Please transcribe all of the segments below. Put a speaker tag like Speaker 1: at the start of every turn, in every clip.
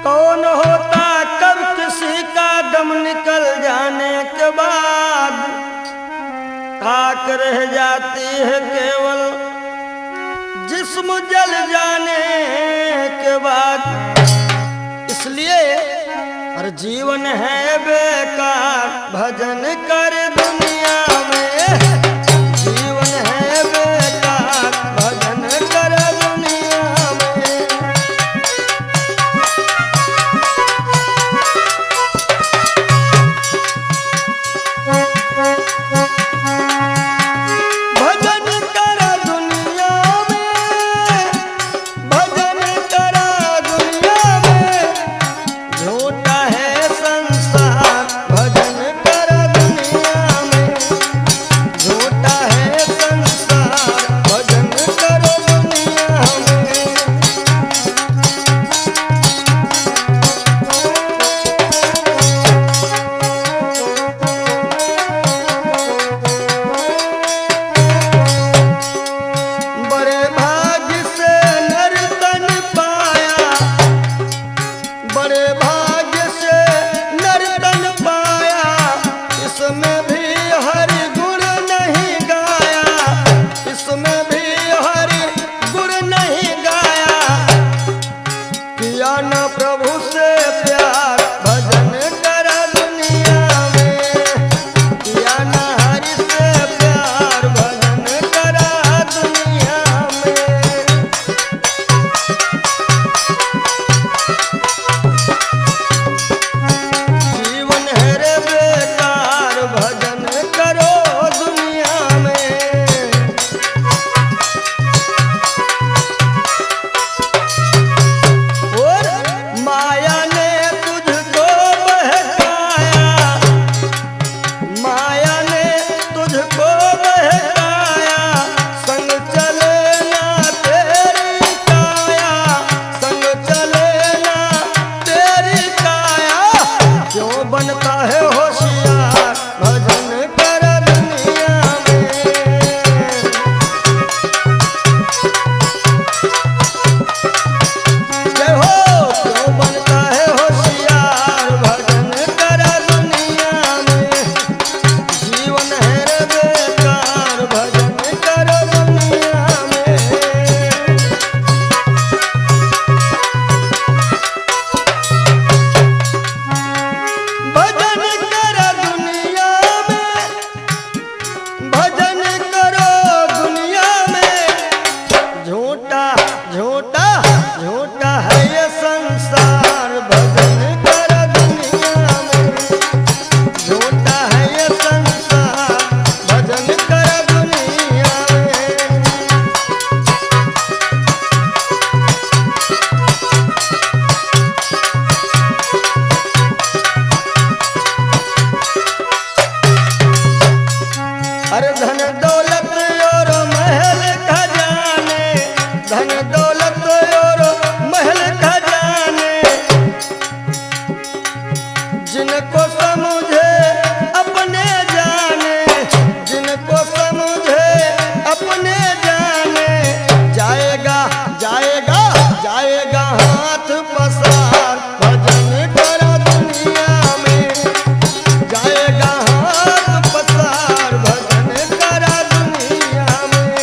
Speaker 1: कौन होता कब किसी का दम निकल जाने के बाद, खाक रह जाती है केवल जिस्म जल जाने के बाद। इसलिए हर जीवन है बेकार, भजन कर दुनिया में। जीवन है बेकार, भजन कर दुनिया में। भजन कर दुनिया में, भजन कर दुनिया में। झूठा है संसार, भजन कर दुनिया में। झूठा है संसार, भजन कर दुनिया में। बड़े भाग्य से नर तन पाया, बड़े भाग्य से नर तन पाया। इसमें भी हरि गुण नहीं गाया, इसमें भी हरि गुण नहीं गाया। किया न प्रभु से प्यार, भजन कर दुनिया में। किया न हरि से प्यार, भजन कर दुनिया में। जीवन है रे बेकार, भजन करो दुनिया में। और माया ने तुझको बहकाया, माया ने तुझको बहकाया। संग चले ना तेरी काया, संग चले ना तेरी काया। क्यों बनता है होशियार, भजन कर दुनिया में। जय हो, क्यों बनता है होशियार, भजन कर दुनिया में। जीवन है रे बेकार, भजन कर दुनिया में। भजन कर दुनिया में, भजन करो दुनिया में। झूठा झूठा झूठा है ये संसार, भजन कर दुनिया में। झूठा है ये संसार, भजन कर दुनिया में। अरे धन दौलत और महल खजाने, धन दौलत और महल खजाने। जिनको समझे अपने जाने, जिनको समझे अपने जाने। जाएगा जाएगा जाएगा हाथ पसार, भजन कर दुनिया में। जाएगा हाथ पसार, भजन कर दुनिया में।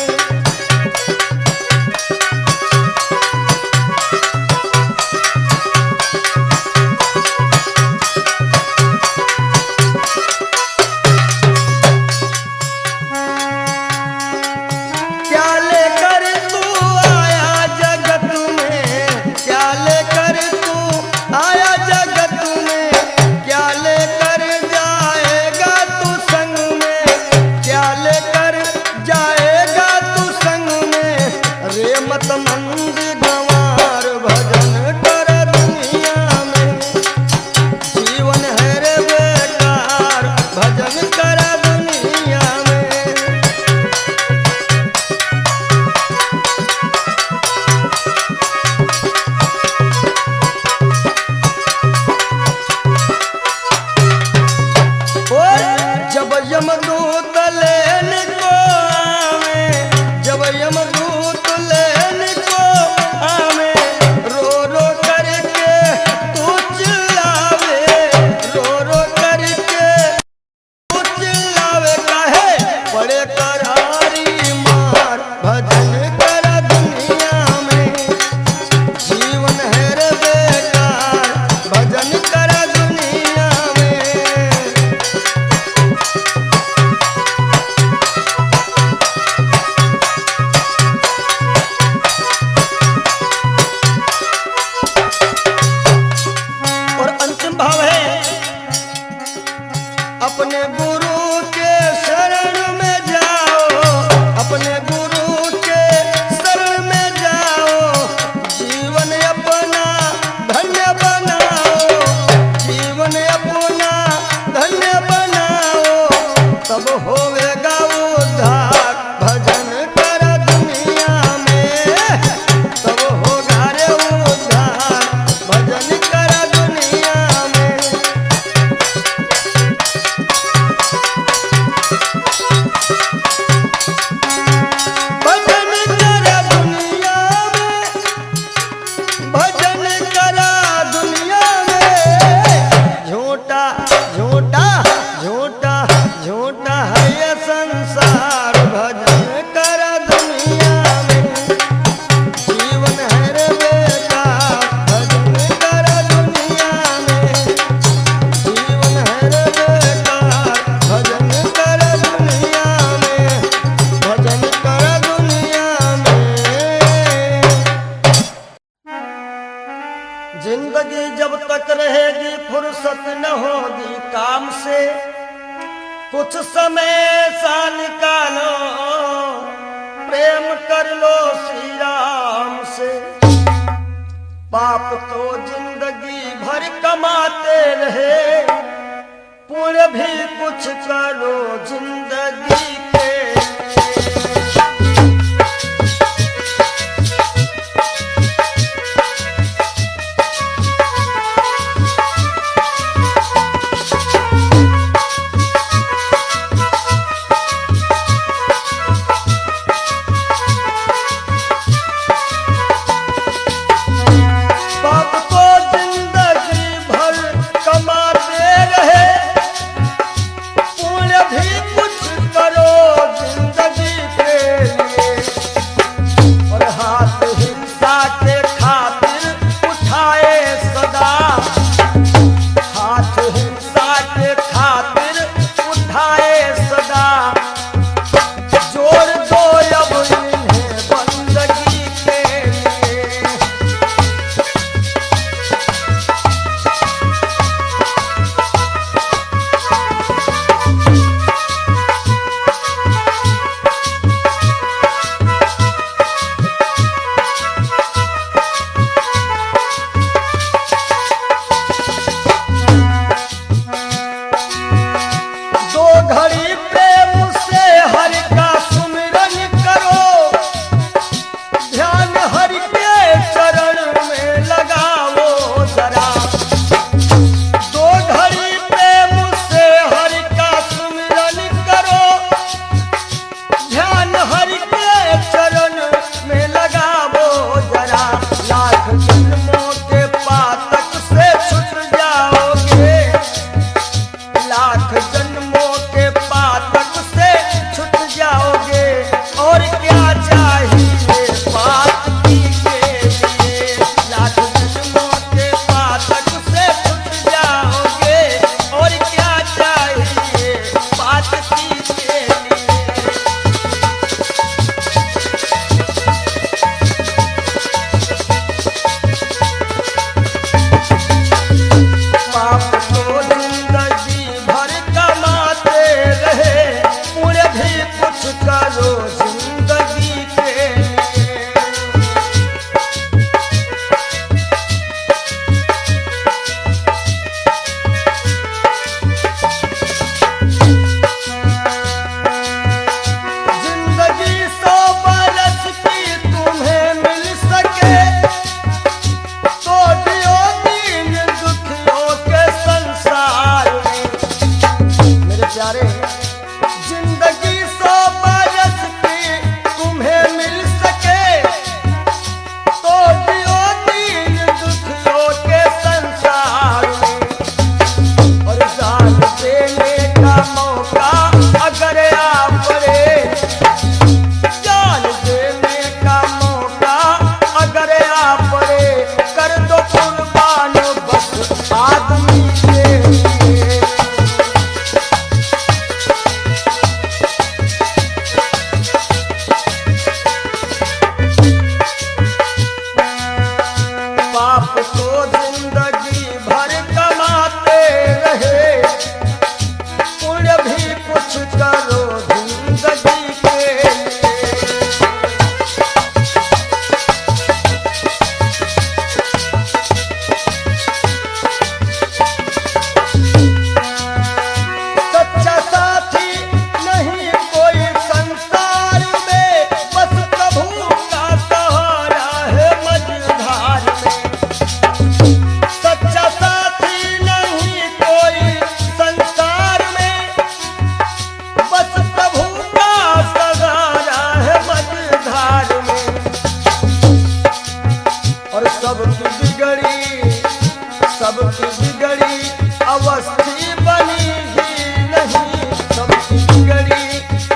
Speaker 1: क्या लेकर तू आया जगत में, क्या लेकर तू जिंदगी जब तक रहेगी फुर्सत न होगी काम से, कुछ समय सा निकालो प्रेम कर लो श्री राम से। पाप तो जिंदगी भर कमाते रहे, पुण्य भी कुछ करो जिंदगी के। सबकी बिगड़ी अवस्थी बनी ही नहीं, सबकी बिगड़ी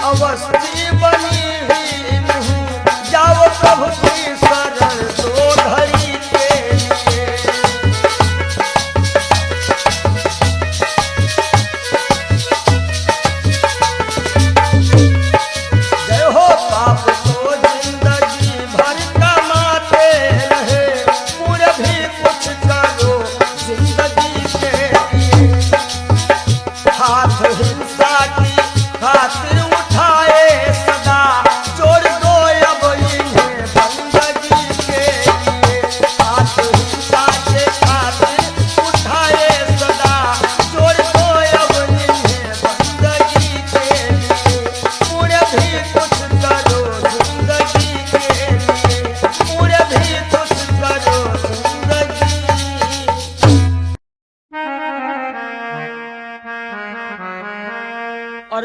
Speaker 1: अवस्थी बनी ही नहीं। जाओ प्रभु की शरण दो घड़ी के लिए। जय हो पाप को जिंदगी भर कमाते रहे, पूरे भी कुछ कर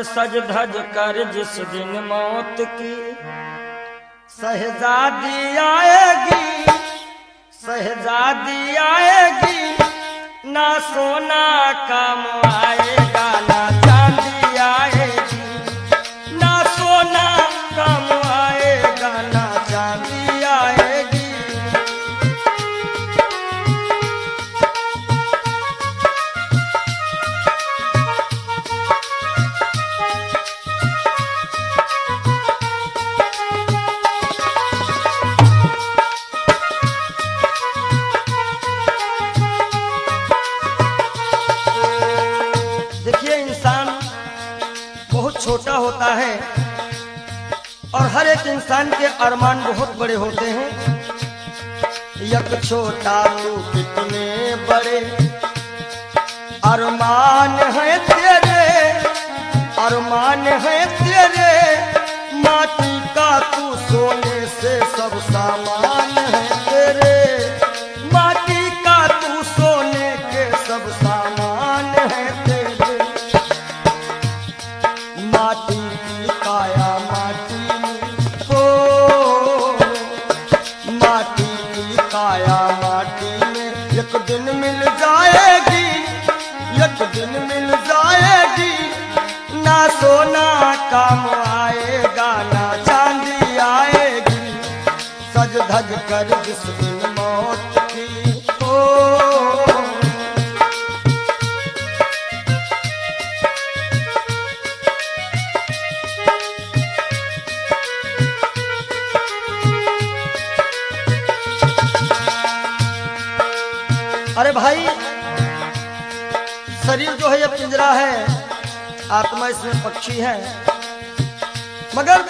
Speaker 1: सज धज कर जिस दिन मौत की शहजादी आएगी, शहजादी आएगी, ना सोना काम आएगा ना चांदी आएगी, ना सोना काम आएगा ना चांदी आएगी। छोटा होता है और हर एक इंसान के अरमान बहुत बड़े होते हैं। यक छोटा तू कितने बड़े अरमान है तेरे, अरमान है तेरे, माटी का तू सोने से सब सामान है तेरे, माटी का तू सोने के सब सामान है तेरे। माटी की काया माटी में हो, माटी की काया माटी में एक दिन मिल जाएगी, एक दिन मिल जाएगी, ना सोना काम आएगा ना चांदी आएगी, सज धज कर जिस दिन मौत की हो। अरे भाई, शरीर जो है ये पिंजरा है, आत्मा इसमें पक्षी है, मगर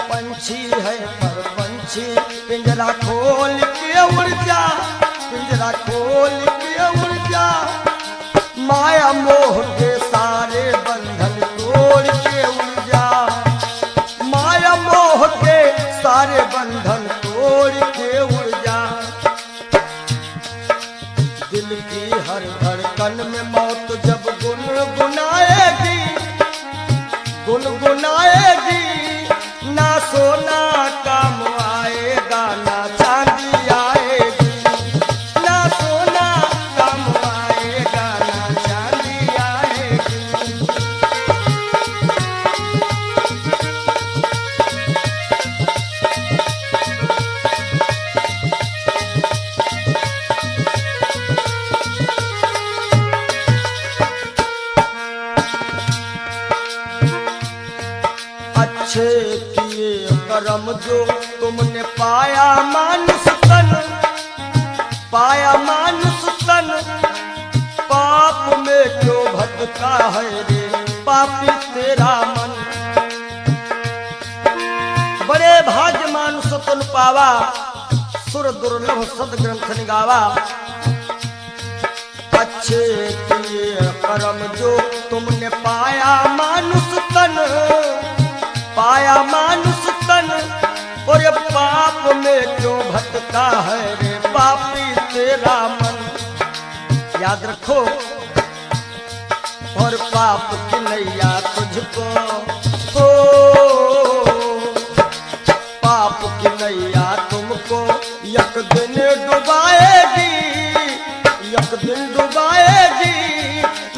Speaker 1: पंछी है पर पंछी पिंजरा खोल के उड़ जा, पिंजरा खोल के उड़ जा, माया मोह के सारे बंधन तोड़ के उड़ जा, माया मोह के सारे बंधन तोड़ के उड़ जा। दिल की हर धड़कन में मौत जब गुनगुनाएगी, गुनगुनाएगी, ना सोना काम आएगा ना चांदी आएगी, ना सोना काम आएगा ना चांदी आएगी। अच्छे किए कर्म जो तुमने पाया मानुष तन, पाया मानुष तन, पाप में क्यों भटका है रे पापी तेरा मन। बड़े भाग्य मानुष तन पावा, सुर दुर्लभ सद ग्रंथ निगावा। अच्छे किए कर्म जो तुमने पाया मानुष तन, पाया मानुष तन, और ये पाप में क्यों भटका है रे पापी तेरा मन। याद रखो, और पाप की नैया तुझको हो, पाप की नैया तुमको एक दिन डुबाएगी, एक दिन डुबाएगी,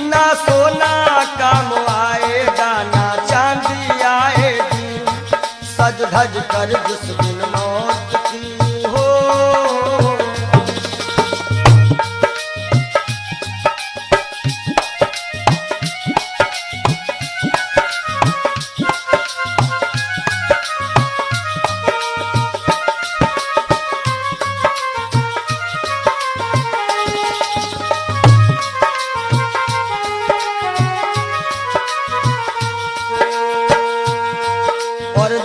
Speaker 1: ना सोना काम आएगा ना चांदी आएगी, सज धज कर जिस दिन मौत की हो।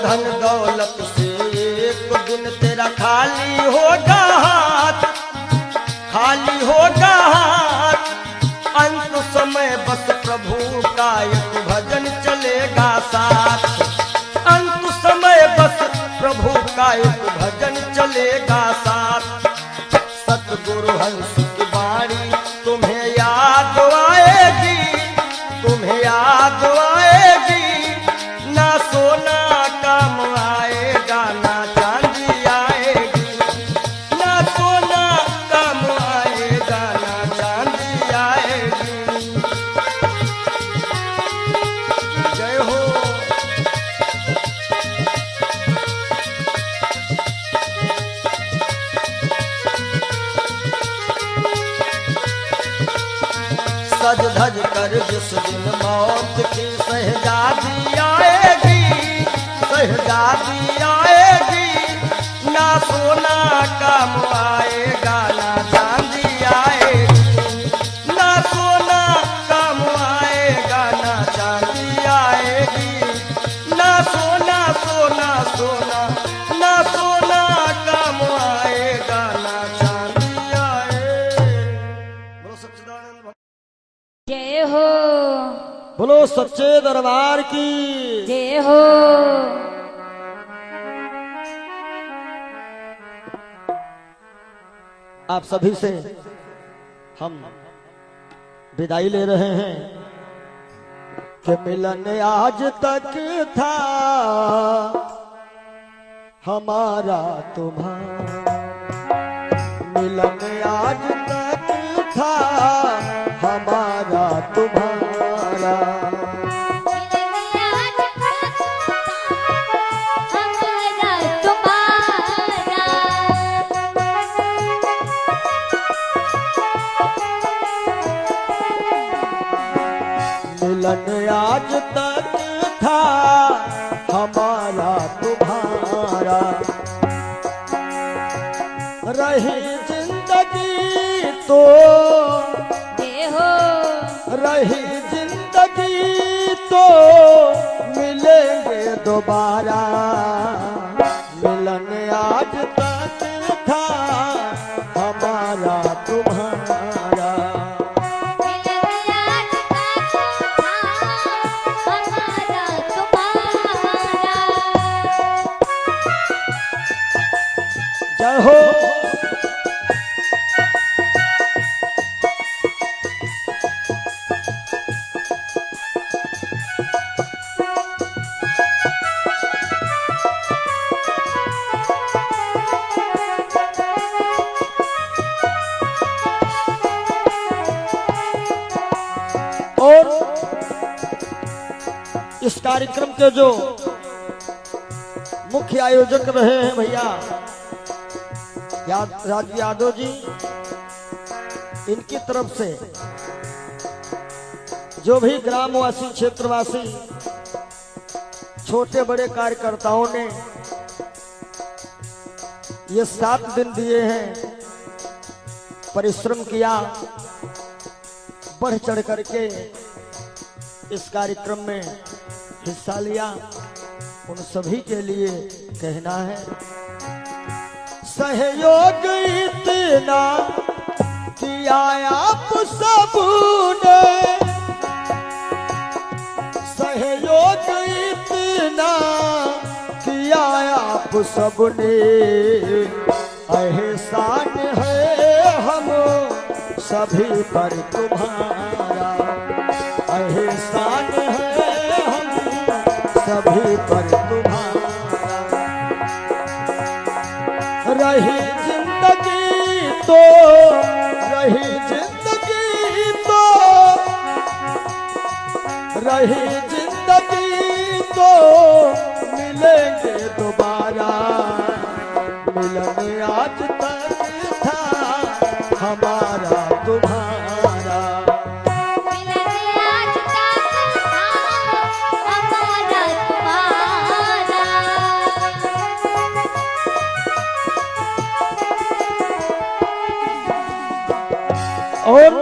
Speaker 1: धन दौलत से एक दिन तेरा खाली होगा हाथ, खाली होगा हाथ, अंत समय बस प्रभु का एक भजन चलेगा साथ, अंत समय बस प्रभु का एक भजन चलेगा साथ। सतगुरु हंस की वाणी तुम्हें याद आएगी, तुम्हें याद आएगी, भज कर जिस दिन मौत की शहजादी आएगी, शहजादी आएगी, ना सोना काम आएगा ना चांदी आएगी, ना सोना काम आएगा ना चांदी आएगी, ना सोना सोना सोना ना सोना काम आएगा ना चांदी आएगी। बोलो सच्चिदानंद
Speaker 2: जय हो,
Speaker 1: बोलो सच्चे दरबार की
Speaker 2: जय हो।
Speaker 1: आप सभी से हम विदाई ले रहे हैं कि मिलन आज तक था हमारा तुम्हारा, मिलन आज तक था हमारा तुम्हारा, मिलन आज तक था हमारा तुम्हारा, रही जिंदगी तो
Speaker 2: जय हो,
Speaker 1: रही जिंदगी तो मिलेंगे दोबारा, मिलन आज तक था हमारा तुम्हारा, जय हो। और इस कार्यक्रम के जो मुख्य आयोजक रहे हैं भैया राज यादव जी, इनकी तरफ से जो भी ग्रामवासी क्षेत्रवासी छोटे बड़े कार्यकर्ताओं ने ये 7 दिन दिए हैं, परिश्रम किया, बढ़ चढ़ करके इस कार्यक्रम में हिस्सा लिया, उन सभी के लिए कहना है सहयोग इतना किया आप सबने, सहयोग इतना किया आप सबने, एहसान है हम सभी पर तुम्हारा, एहसान है हम सभी पर तुम्हारा, रही जिंदगी तो रही जिंदगी तो रही जिंदगी तो मिलेंगे दोबारा, मिलन आज तक था हमारा तुम्हारा, और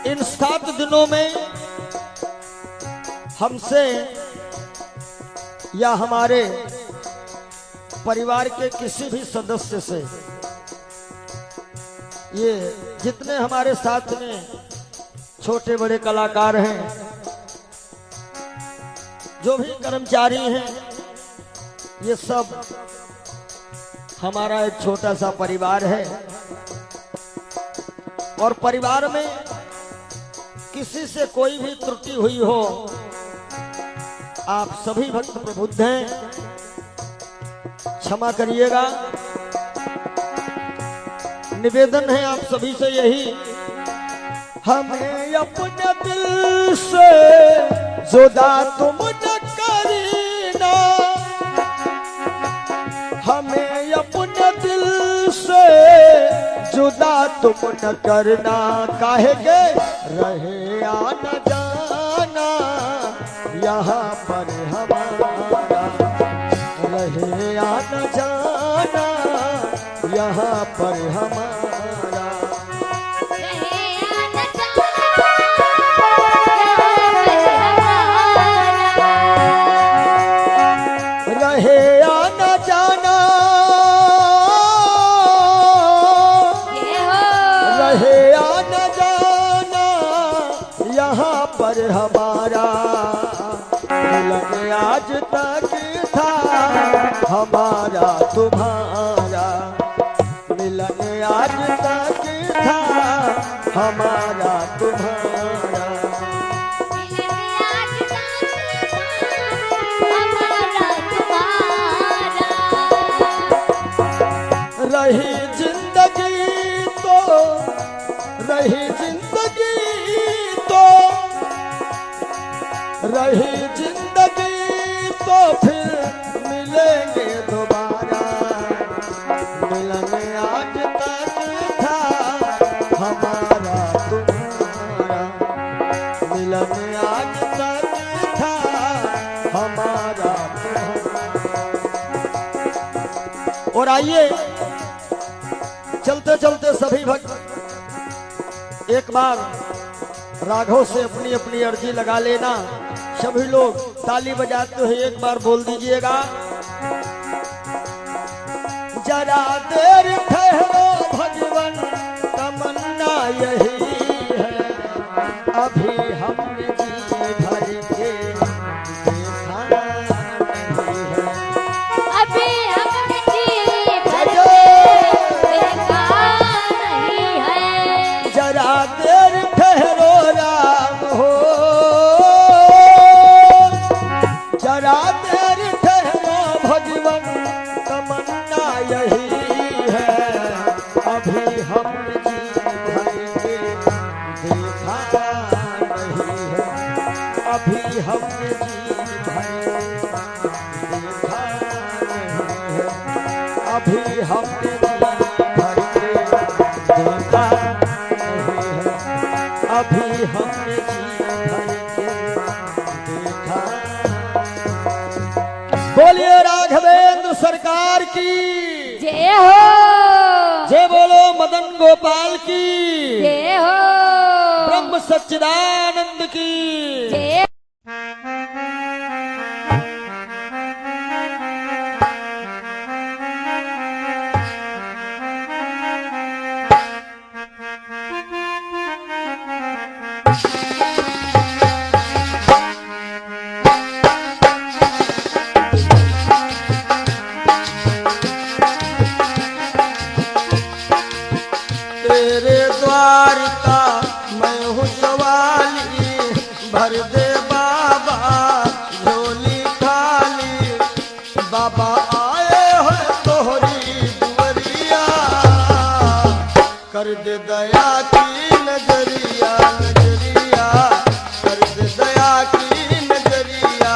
Speaker 1: इन 7 दिनों में हमसे या हमारे परिवार के किसी भी सदस्य से, ये जितने हमारे साथ में छोटे बड़े कलाकार हैं, जो भी कर्मचारी हैं, ये सब हमारा एक छोटा सा परिवार है, और परिवार में किसी से कोई भी त्रुटि हुई हो, आप सभी भक्त प्रबुद्ध हैं, क्षमा करिएगा। निवेदन है आप सभी से यही, हमें अपने दिल से जुदा तुम न करीना, हमें अपने दिल से जुदा तुम न करना, काहे के रहे या न जाना यहाँ पर हमारा, रहे या न जाना यहाँ पर हमारा। रहे या न जाना, रहे या न जाना यहाँ पर हमारा, मिलन आज तक था हमारा तुम्हारा, मिलन आज तक था हमारा तुम्हारा। रही जिंदगी तो, रही जिंदगी तो, रही जिंदगी तो फिर मिलेंगे दोबारा, मिलन आज तक था हमारा तुम्हारा, मिलन आज तक था हमारा तुम्हारा। और आइए चलते चलते सभी भक्त एक बार राघव से अपनी अपनी अर्जी लगा लेना। सभी लोग ताली बजाते हुए एक बार बोल दीजिएगा, जरा देर ठहरो भगवन तमन्ना यही है, अभी हमने जी भर के देखा नहीं है,
Speaker 2: अभी हमने जी भर के देखा नहीं है।
Speaker 1: जरा देर ठहरो राम हो, जरा देर ठहरो भगवन तमन्ना यही है, अभी हम जी भर के देखा नहीं है, अभी हम जी भर के देखा नहीं है, अभी हम जी भर के देखा नहीं है, अभी हमने जी भर के देखा। बोलिए राघवेंद्र सरकार की
Speaker 2: जय हो,
Speaker 1: जय, बोलो मदन गोपाल की
Speaker 2: जय हो,
Speaker 1: ब्रह्म सच्चिदानंद की
Speaker 2: जय।
Speaker 1: तेरे द्वार का मैं हूँ सवाली, भर दे बाबा झोली खाली, बाबा आए हो तोहरी दुवरिया, कर दे दया की नजरिया, नजरिया कर दे दया की नजरिया।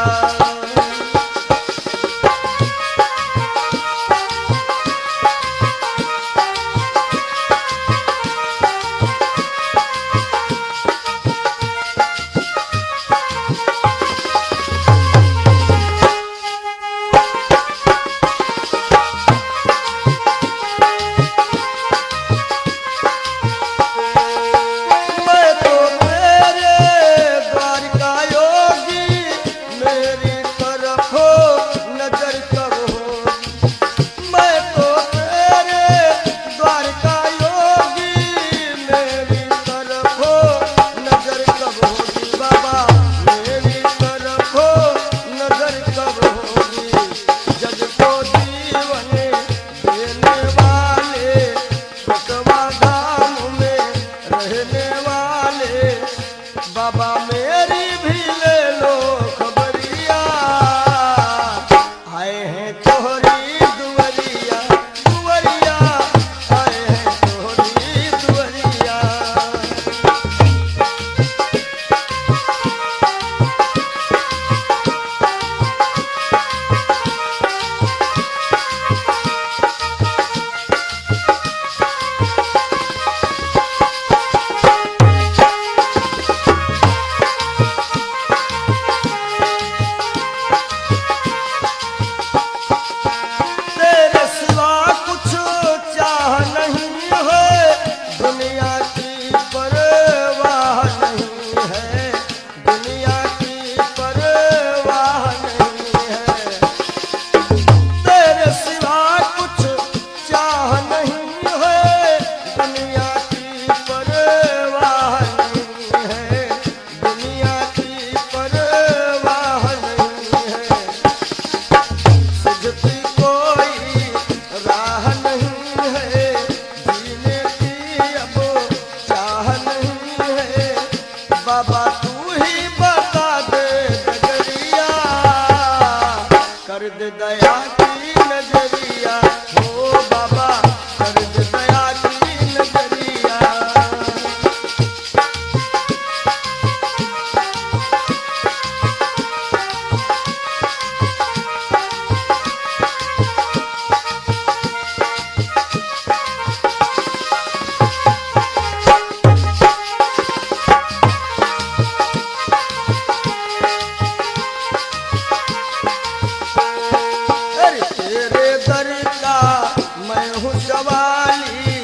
Speaker 1: मैं हूँ सवाली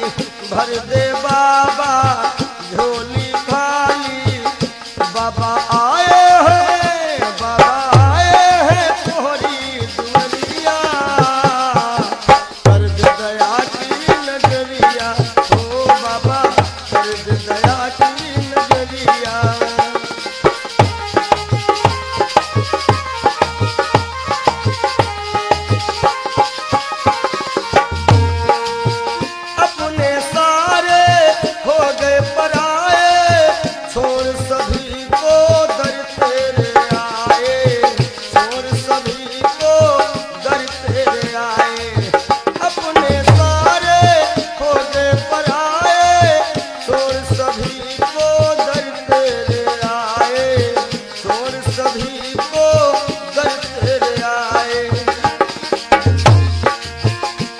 Speaker 1: भर दे बाबा झोली खाली। बाबा आए हैं तोहरी दुआरिया, कर दे दया की नजरिया। ओ बाबा कर दे दया की नजरिया। अपने सारे हो गए पराए, छोड़ सभी को दर तेरे आए, छोड़ सभी को दर तेरे आए। अपने सारे हो गए पराए, छोड़ सभी को दर तेरे आए, छोड़ सभी को दर तेरे आए।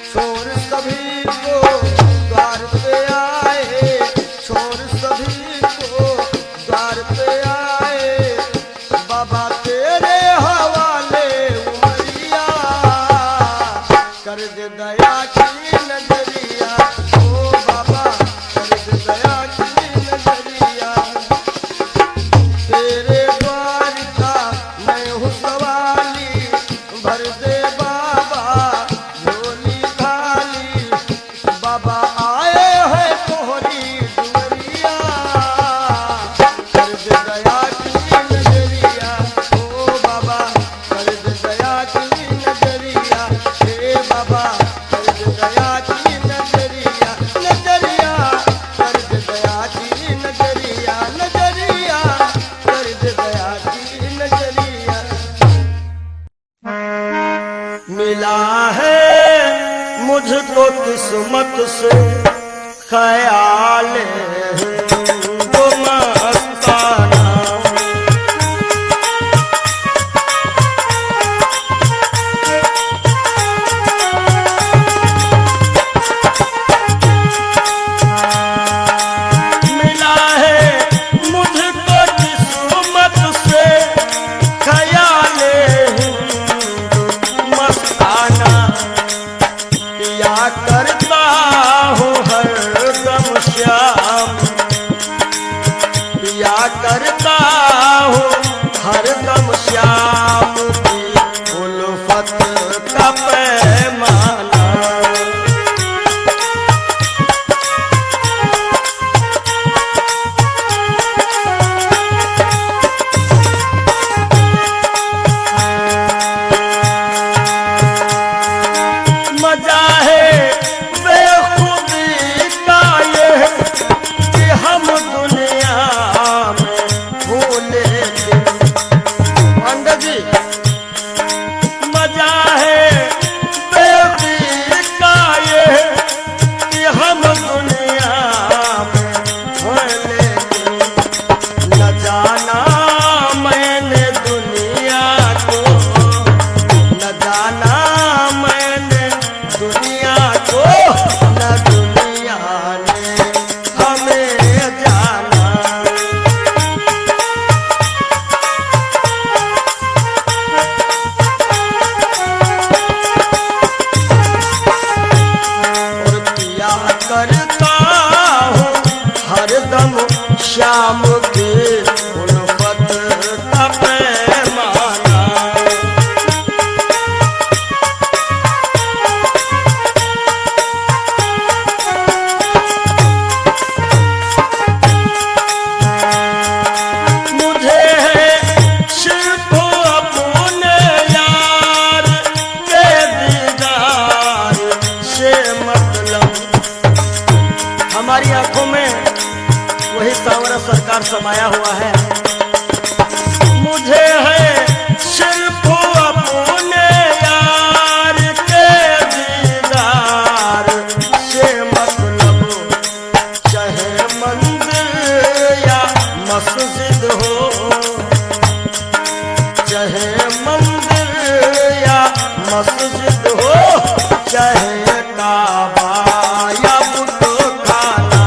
Speaker 1: छोड़ सभी को द्वार पे आए, छोड़ सभी को द्वार पे आए। बाबा तेरे हवाले उमरिया, कर दे दया की नजरिया। ओ बाबा कर दे दया की नजरिया। तेरे द्वार का मैं हूँ सवाली भर दे बाबा झोली खाली। बाबा आए हैं तोहरी दुआरिया, कर दे दया की नजरिया। ओ बाबा कर दे दया की नजरिया। हे बाबा कर दे दया की नजरिया। नजरिया कर दे दया की नजरिया। नजरिया कर दे दया की नजरिया। मिला है मुझको किस्मत से ख्याल हिंदू मस्ताना। मिला है मुझको किस्मत से ख्याल हिंदू मस्ताना। पिया करता हूँ हरदम श्याम, पिया करता हूँ हरदम श्याम की उल्फत का पैमाना। मजा है बेखुदी का ये कि हम दुनिया में भूले थे। पंडित जी मजा है बेखुदी का ये कि हम दुनिया में भूले थे। न जाना मैंने दुनिया को, न जाना मैंने दुनिया को, न दुनिया ने हमें जाना। और पिया करता हूँ हरदम शाम की उल्फत का पैमाना। मुझे है सिर्फ अपने यार के दीदार से मतलब। हमारी आंखों में वही सांवरा सरकार समाया हुआ है। मुझे है सिर्फ अपने यार के दीदार से मतलब। चाहे मंदिर या मस्जिद हो, चाहे मंदिर या मस्जिद हो, चाहे काबा या बुतखाना।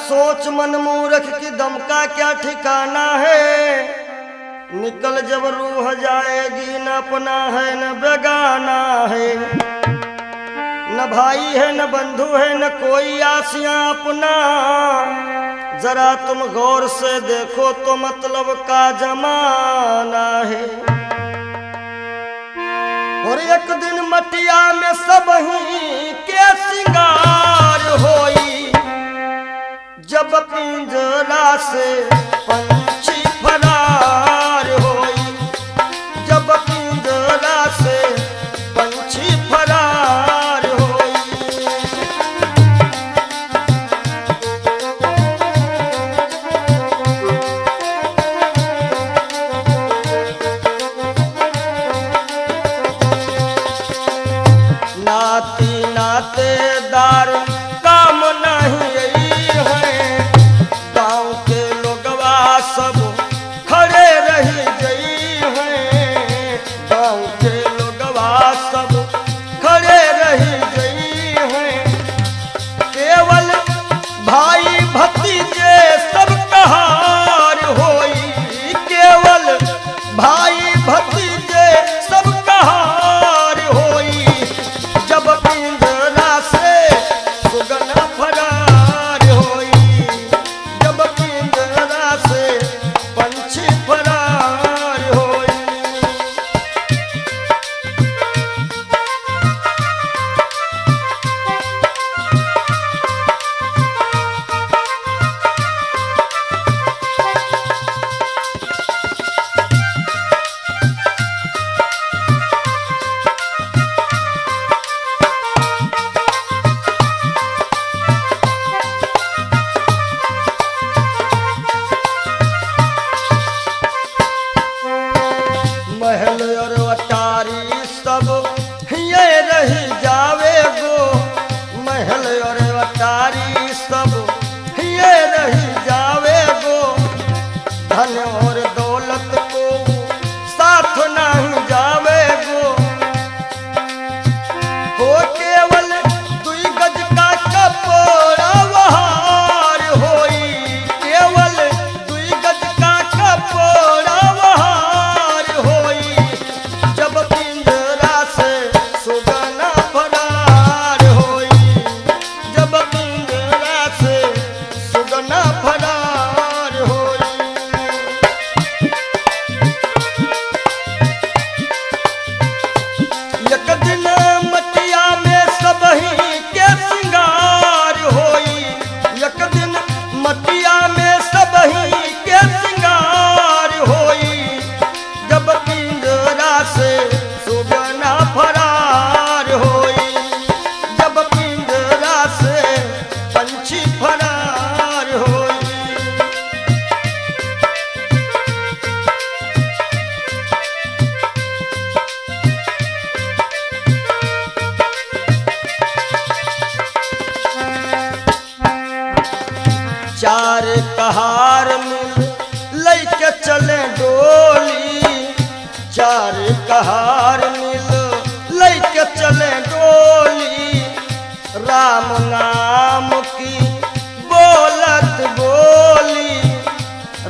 Speaker 1: सोच मन मूर्ख की दम का क्या ठिकाना है। निकल जब रूह जाएगी न अपना है न बेगाना है, न भाई है न बंधु है न कोई आसियां अपना। जरा तुम गौर से देखो तो मतलब का जमाना है। और एक दिन मटिया में सब ही के सिंगार होई, जब पिंजरा से पंछी फरार होई, जब पिंजरा से पंछी फरार होई। नाती नातेदार काम नहीं है, गांव के लोगवा सब खड़े रही गई हैं, गांव के लोगवा सब खड़े रही गई हैं। केवल भाई भतीजे सब कहार होई, केवल भाई भतीजे सब कहार होई, जब पिंजरा से सुगना फरार होई, जब पिंजरा से पंछी फरार होई। महल और अटारी सब ये रही जावे गो, महल और अटारी सब ये रही जावे गो। धन और दौलत को साथ नहीं जावे गो, हो केवल दुई गज का कपड़ा वहार होई, केवल दुई गज का कपड़ा वहार होई, जब पिंजरा से सुगना फरार होई, जब पिंजरा से सुगना फरार होई। एक दिन मटिया में सब ही के सिंगार होई, एक दिन मटिया में सब ही के सिंगार होई, जब पिंजरा से सुगना फरार होई, जब पिंजरा से पंछी फरार होई। चार कहार मिल लैके चले डोली, चार कहार मिल लैके चले डोली। राम नाम की बोलत बोली,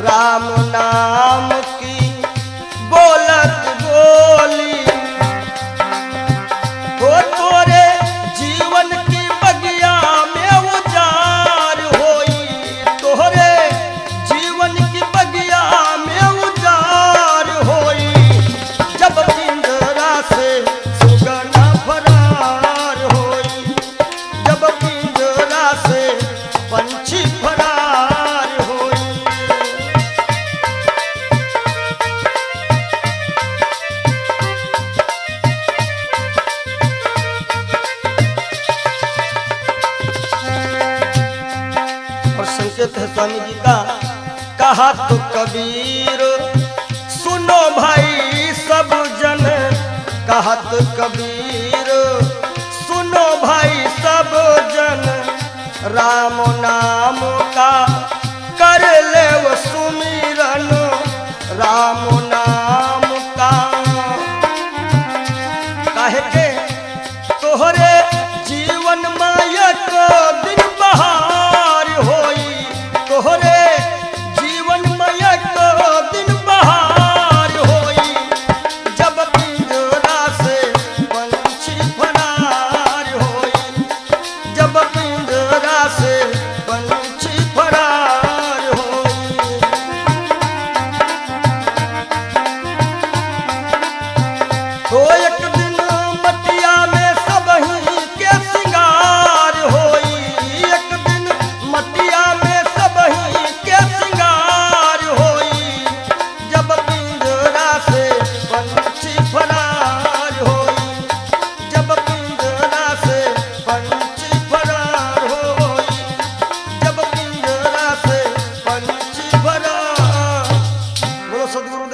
Speaker 1: राम नाम की बोलत बोली। हो तोरे जीवन की बगिया में उजार होई, तोरे जीवन की बगिया में उजार होई, जब पिंजरा से सुगना फरार होई, जब पिंजरा से पंछी फरार होई। और संकेत है स्वामी जी का, कहा तो कबीर सुनो भाई सब जन, कहा तो कबीर सुनो भाई सब जन। राम नाम का कर ले वो सुमिरन, राम नाम का। काहे के तोहरे जीवन माया को दिन बहार होई,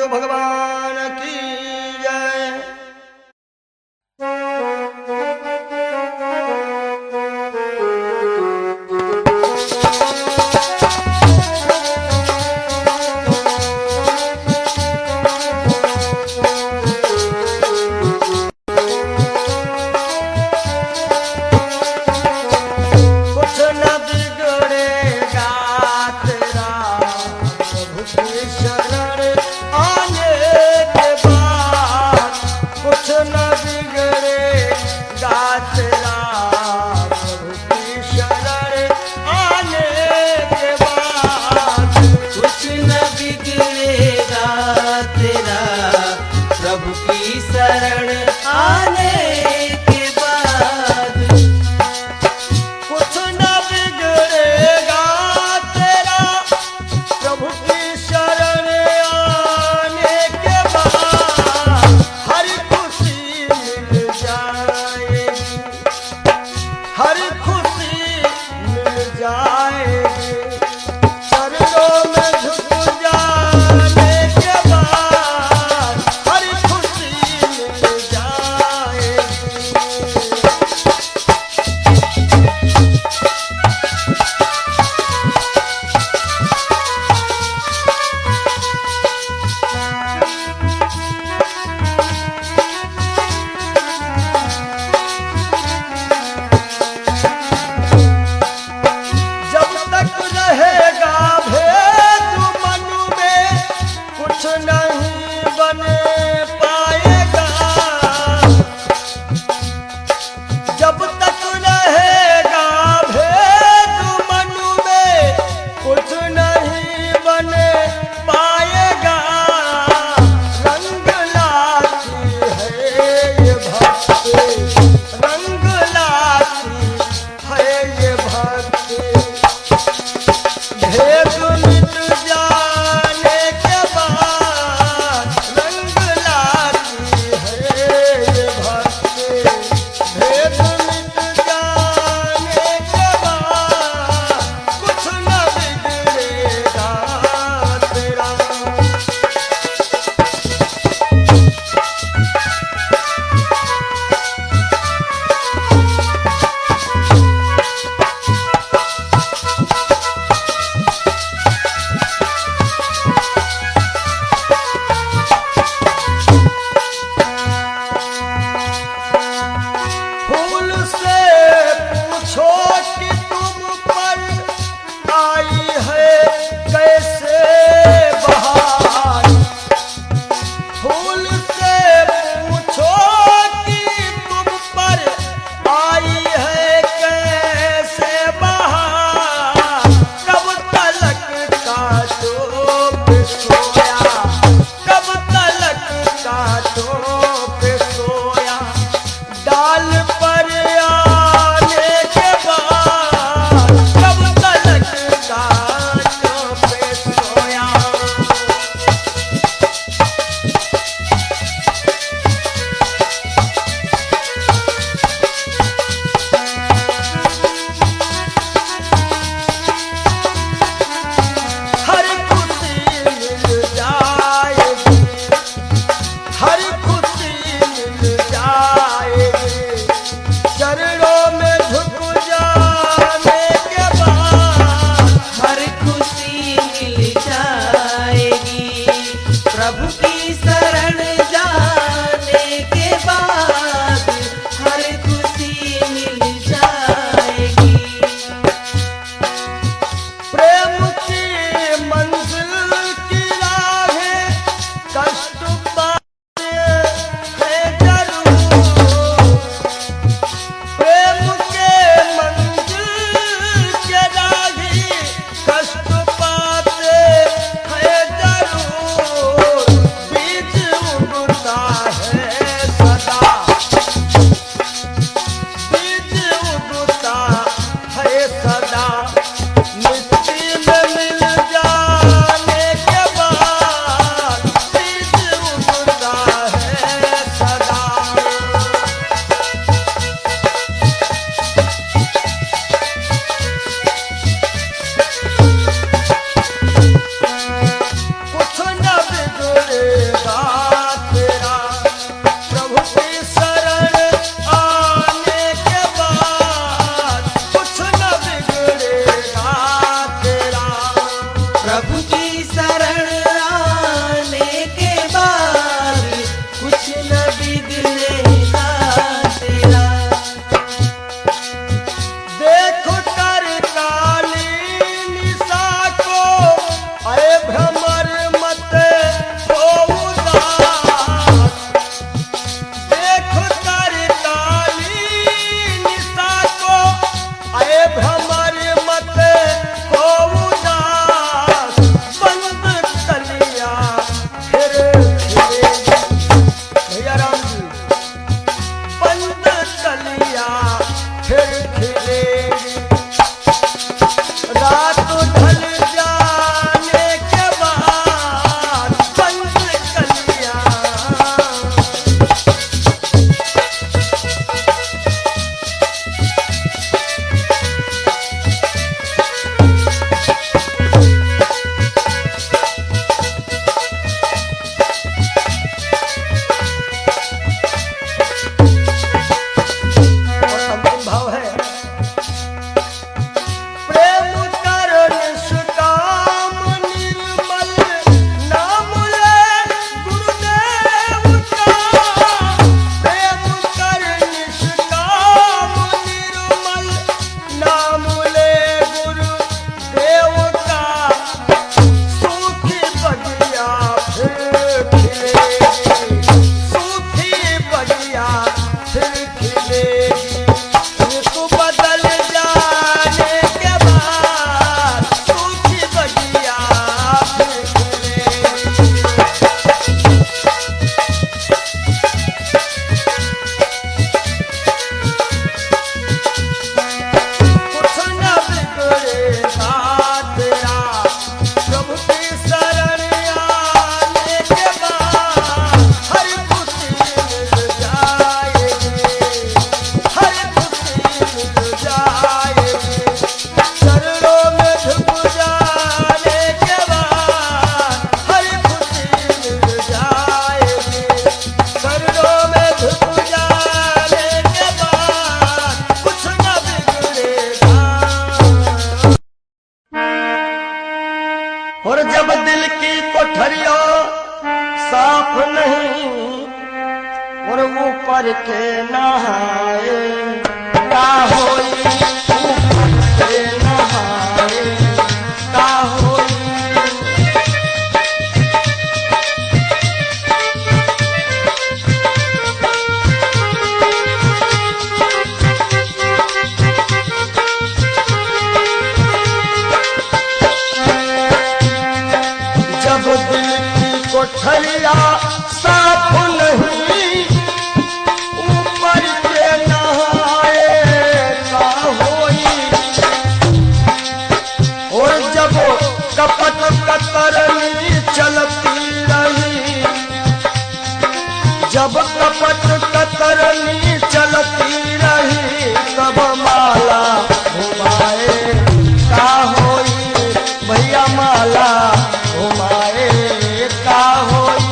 Speaker 1: महादेव भगवान की जय। कुछ न बिगड़ेगा तेरा प्रभु की शरण आने के बाद। कुछ न बिगड़ेगा तेरा प्रभु की शरण आने के बाद।
Speaker 3: कुछ न बिगड़ेगा तेरा प्रभु की शरण आने के बाद।
Speaker 1: कुछ न बिगड़ेगा तेरा प्रभु की शरण आने के बाद। हर खुशी मिल जाएगी, हर खुशी मिल जाएगी। चरणों में झुक जाने के बाद हर खुशी मिल जाएगी। जब तक रहेगा भेद मन में कुछ नहीं बन पाएगा। जब तक रहेगा भेद मन में कुछ नहीं बन पाएगा। रंग लाती है ये भक्ति, रंग लाती है ये भक्ति। भेद मिट जाने के बाद रंग लाती है ये भक्ति। भेद मिट जाने के बाद कुछ न बिगड़ेगा तेरा। फूल से पूछो कि तुम पर आई है कैसे बहार। फूल से पूछो कि तुम पर आई है कैसे बहार। कब तलक कांटों पे सोया, कब तलक कांटों पे सोया। डाल पर आने के बाद कब तलक कांटों पे सोया। हर खुशी मिल जाएगी, हर खुशी मिल जाएगी। चरणों में झुक जाने के बाद
Speaker 3: हर खुशी मिल जाएगी। प्रभु की शरण जाने के बाद हर खुशी मिल जाएगी।
Speaker 1: प्रेम की मंजिल की राहें कष्ट पाते हैं जरूर। प्रेम के मंजिल के राही कष्ट पाते हैं जरूर। साफ नहीं और ऊपर के नहाए का होई ऊपर के नहाए का होई। जब दिल की कोठरिया साफ नहीं ऊपर के नहाए का होई और जब कपट कतरनी चलती रही जब कपट कतरनी चलती रही तब माला घुमाए का होई भैया माला घुमाए का होई।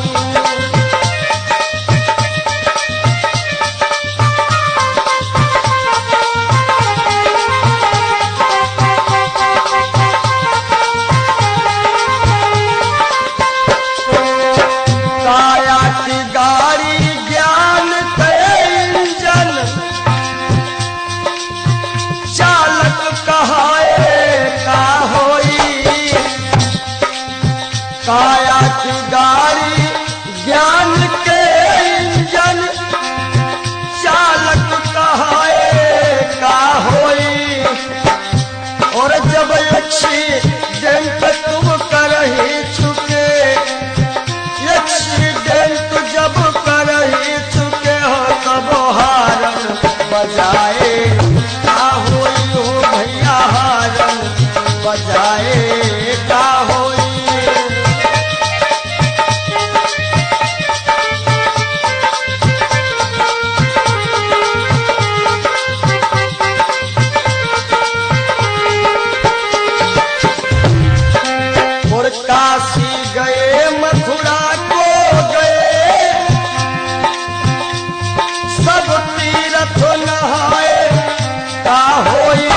Speaker 1: काया की गाड़ी ज्ञान के इंजन चालक कहाए का होई। काया की गाड़ी ज्ञान के इंजन चालक कहाए का होई और जब एक्सीडेंट तुम कर ही चुके एक्सीडेंट जब कर ही चुके हो तब हारन बजाए का होई हो भैया हारन बजाए का होई। और काशी गए मथुरा को गए सब तीर्थ नहाए का होई।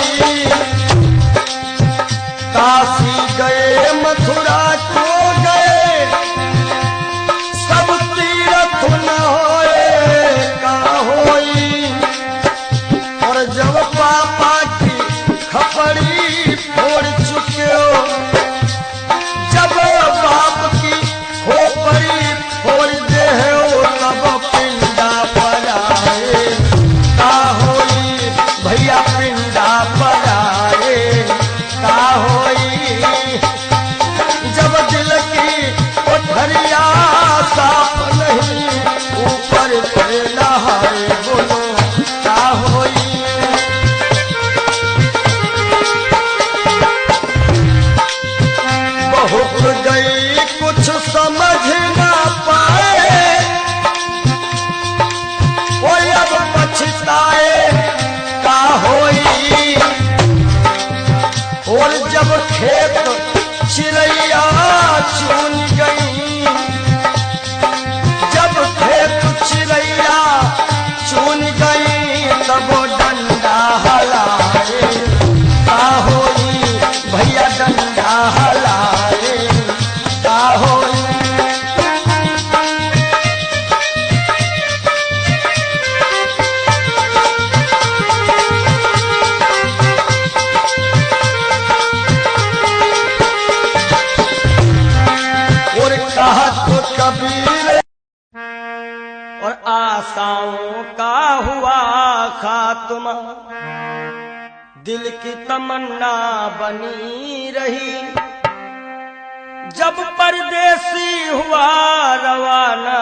Speaker 1: काशी गए मथुरा को गए सब तीर्थ नहाए का होई और जब पापा की खपड़ी फोड़ चुके हो जब बाप की खोपड़ी फोड़ दे हो तब पिंडा पर आए का होई भैया पिंडा पर आए का होई। जब दिल की कोठरिया साफ नहीं ऊपर से नहाए बोलो का होई। बहुत गई कुछ समझ ना पाए कोई अब पछताए का होई और जब खेत चिड़ैया चुन गई जब खेत चिड़ैया चुन गई तब डंडा हलाए का होई भैया डंडा हलाए का होई। और कहा तो कबीर और आशाओं का हुआ खात्मा दिल की तमन्ना बनी रही जब परदेसी हुआ रवाना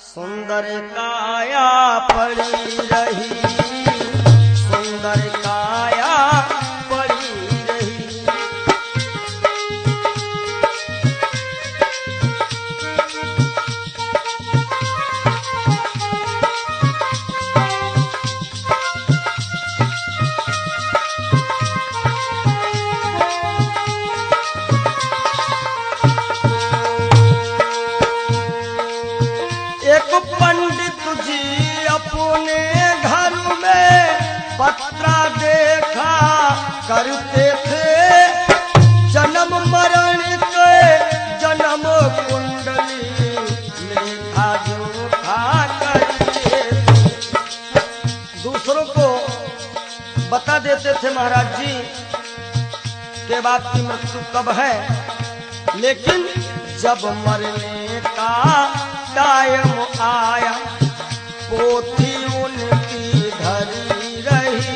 Speaker 1: सुंदर काया पड़ी रही सुंदर काया पड़ी रही। एक पंडित जी अपने घर में पत्रा देखा करते थे जन्म मरण के जन्म कुंडली करते थे महाराज जी के बाद की मृत्यु कब है, लेकिन जब मरने का टाइम आया पोथी उनकी धरी रही।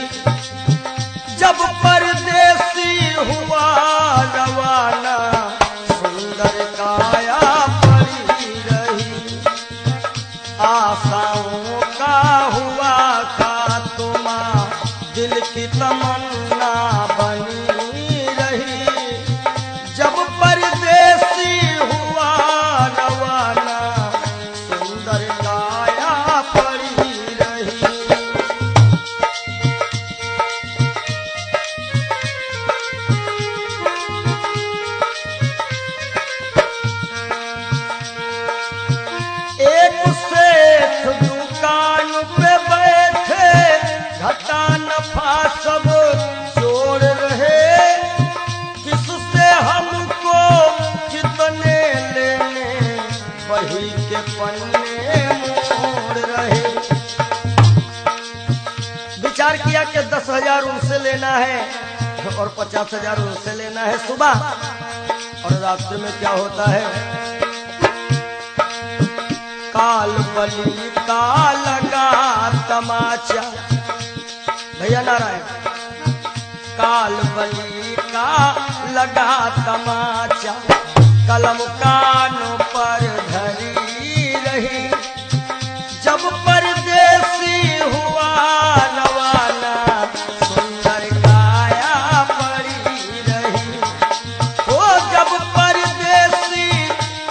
Speaker 1: जब परदेसी हुआ रवाना सुंदर काया पड़ी रही। आशाओं का हुआ खात्मा दिल की तमन्ना बनी रही। जब परदेसी हुआ रवाना सुंदर काया पड़ी रही। एक सेठ दुकान पे बैठे घटा नफा सब जोड़ रहे। किससे हमको कितने लेने वही के पन्ने मोड़ रहे। विचार किया कि 10,000 उनसे लेना है और 50,000 उनसे लेना है सुबह, और रात्रि में क्या होता है काल बली का लगा तमाचा। भैया नारायण, काल बली का लगा तमाचा कलम कानों पर धरी रही। जब परदेसी हुआ रवाना सुंदर काया पड़ी रही। ओ जब परदेसी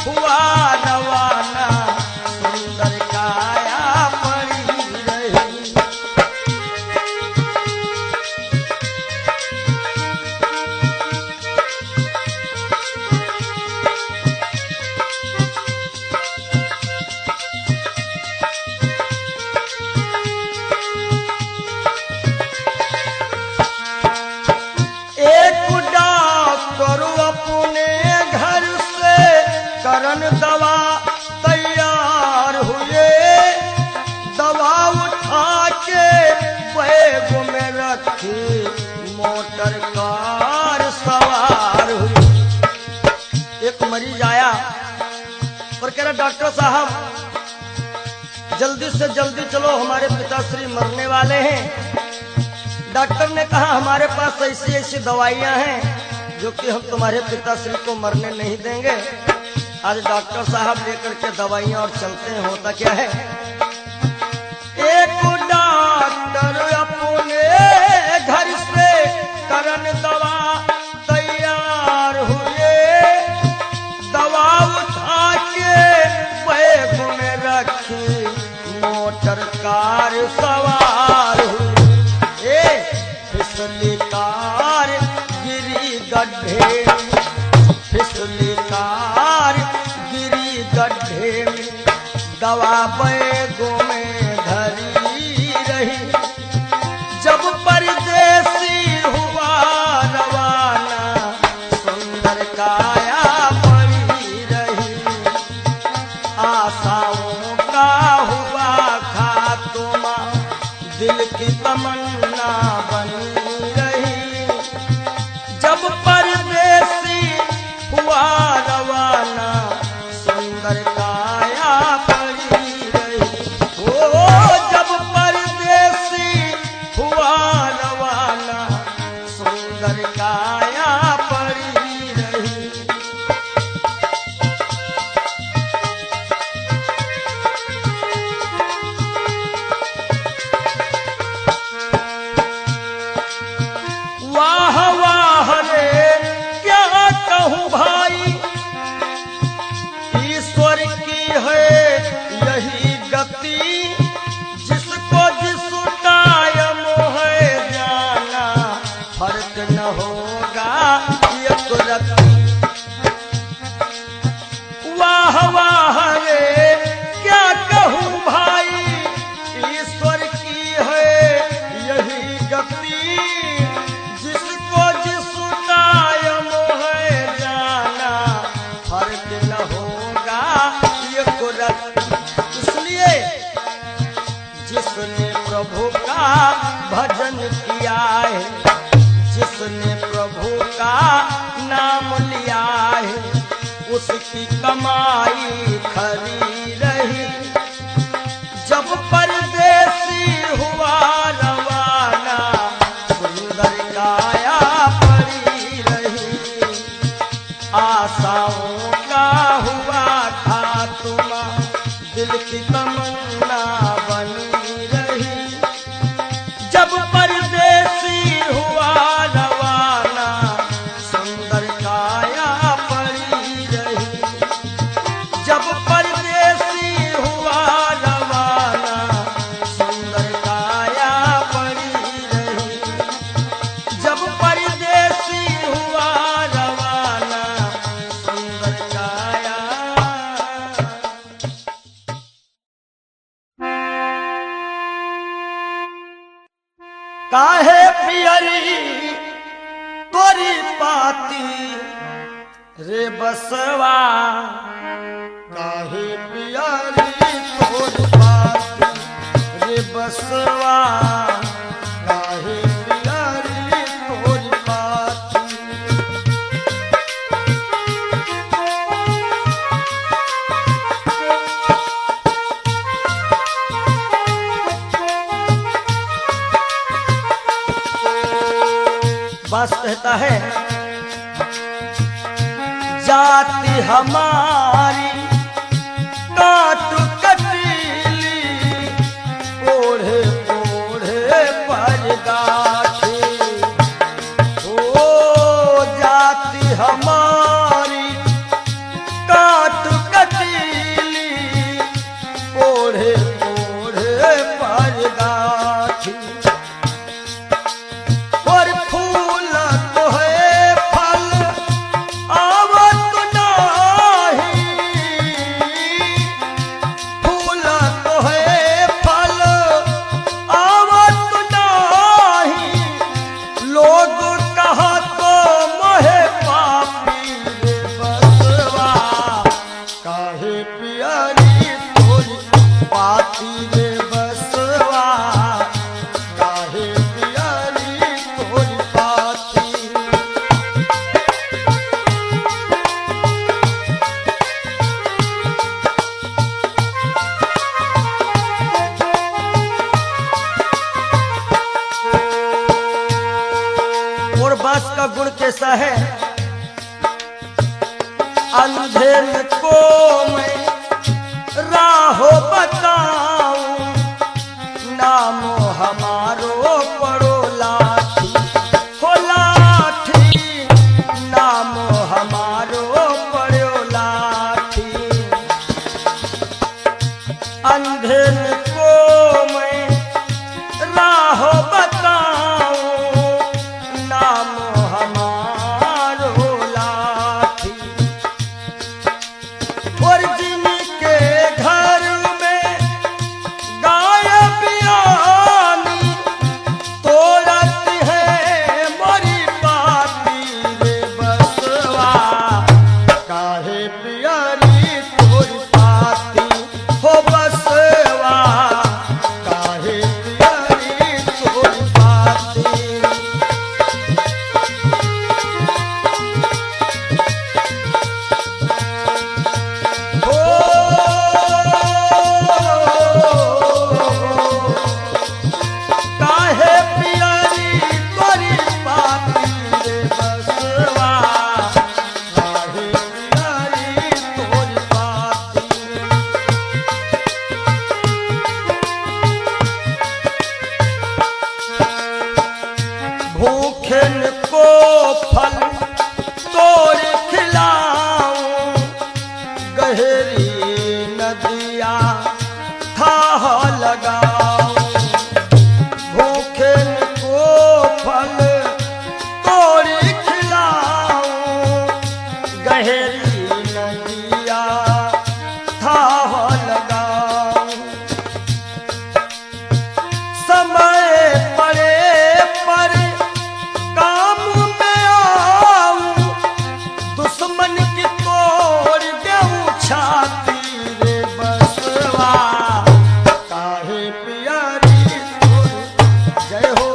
Speaker 1: हुआ रवाना सुंदर काया पड़ी रही। एक डॉक्टर अपने घर से करन दवा तैयार हुए। दवा उठा के बैग में रखी मोटर कार सवार हुई। एक मरीज आया और कह रहा डॉक्टर साहब जल्दी से जल्दी चलो, हमारे पिताश्री मरने वाले हैं। डॉक्टर ने कहा हमारे पास ऐसी ऐसी दवाइयां हैं जो कि हम तुम्हारे पिताश्री को मरने नहीं देंगे। आज डॉक्टर साहब लेकर के दवाइयां और चलते हैं। होता क्या है, एक डॉक्टर अपने घर से करन दवा तैयार हुए। दवा उठा के बैग में रखी मोटर कार सवार हुई। फिसली कार गिरी गड्ढे में, फिसली कार गिरी गड्ढे में। दवा बैगों में धरी रही। जब परदेसी हुआ रवाना सुंदर काया पड़ी रही। आशाओं का हुआ खात्मा दिल की तमन्ना बनी रही। जब परदेसी हुआ रवाना सुंदर काया पड़ी रही। ओ जब परदेसी हुआ रवाना सुंदर काया पड़ी रही। वाह वाह रे क्या कहूँ भाई, ईश्वर की है यही गति। जिसको जिस टाइम है जाना फर्क न होगा ये तुरंती। वाह वाह रे क्या कहूँ भाई, ईश्वर की है यही गति। जिसको जिस टाइम है जाना फर्क न होगा ये कुदरत। इसलिए जिसने प्रभु का भजन किया है उसकी कमाई खरी रही। जब परदेसी हुआ रवाना सुंदर काया पड़ी रही। आशाओं का हुआ खात्मा दिल की तमन्ना बनी रही। जब परदेसी हुआ रवाना सुंदर काया पड़ी रही। जब परदेसी हुआ रवाना सुंदर काया पड़ी रही। जब परदेसी हुआ रवाना सुंदर काया। काहे पियरी तोरी पाती रे बसवा। काहे पियरी तोरी पाती रे बसवा। काहे पियरी तोरी पाती। बस कहता है जाति हमारी काट कटीली ओढ़े ओढ़े पर गाठी। ओ जाति हमारी काट कटीली ओढ़े ओढ़े पर गाठी। और फूल तो है फल आवत नाही। फूल तो है फल आवत नाही। लोग कहा तो मोहे पापी रे बसवा। काहे पियरी तोरी पाती रे बसवा। काहे पियरी तोरी पाती। और बस का गुण कैसा है? अंधेर को मैं राहो बताऊं। नामो हमारो पड़ो लाठी। हो लाठी नामो हमारो पड़ो लाठी। अंधेर को मैं राहो बताऊं। नामो हमारो लाठी। और जिनके घर में गाय बियानी तोड़त है मोरी पाती रे बसवा। काहे पियरी तोरी पाती हो बसवा। काहे पियरी तोरी पाती। काहे पियरी तोरी पाती रे बसवा। काहे पियरी तोरी पाती। भूखन को फल तोड़ खिलाऊं। गहरी नदिया थाह लगाऊं। भूखन को फल तोड़ खिलाऊं। गहरी नदिया थाह लगाऊं। समय पड़े पर काम में आऊं। दुश्मन की तोड़ देऊं छाती रे बसवा। काहे पियरी तोरी। जय हो।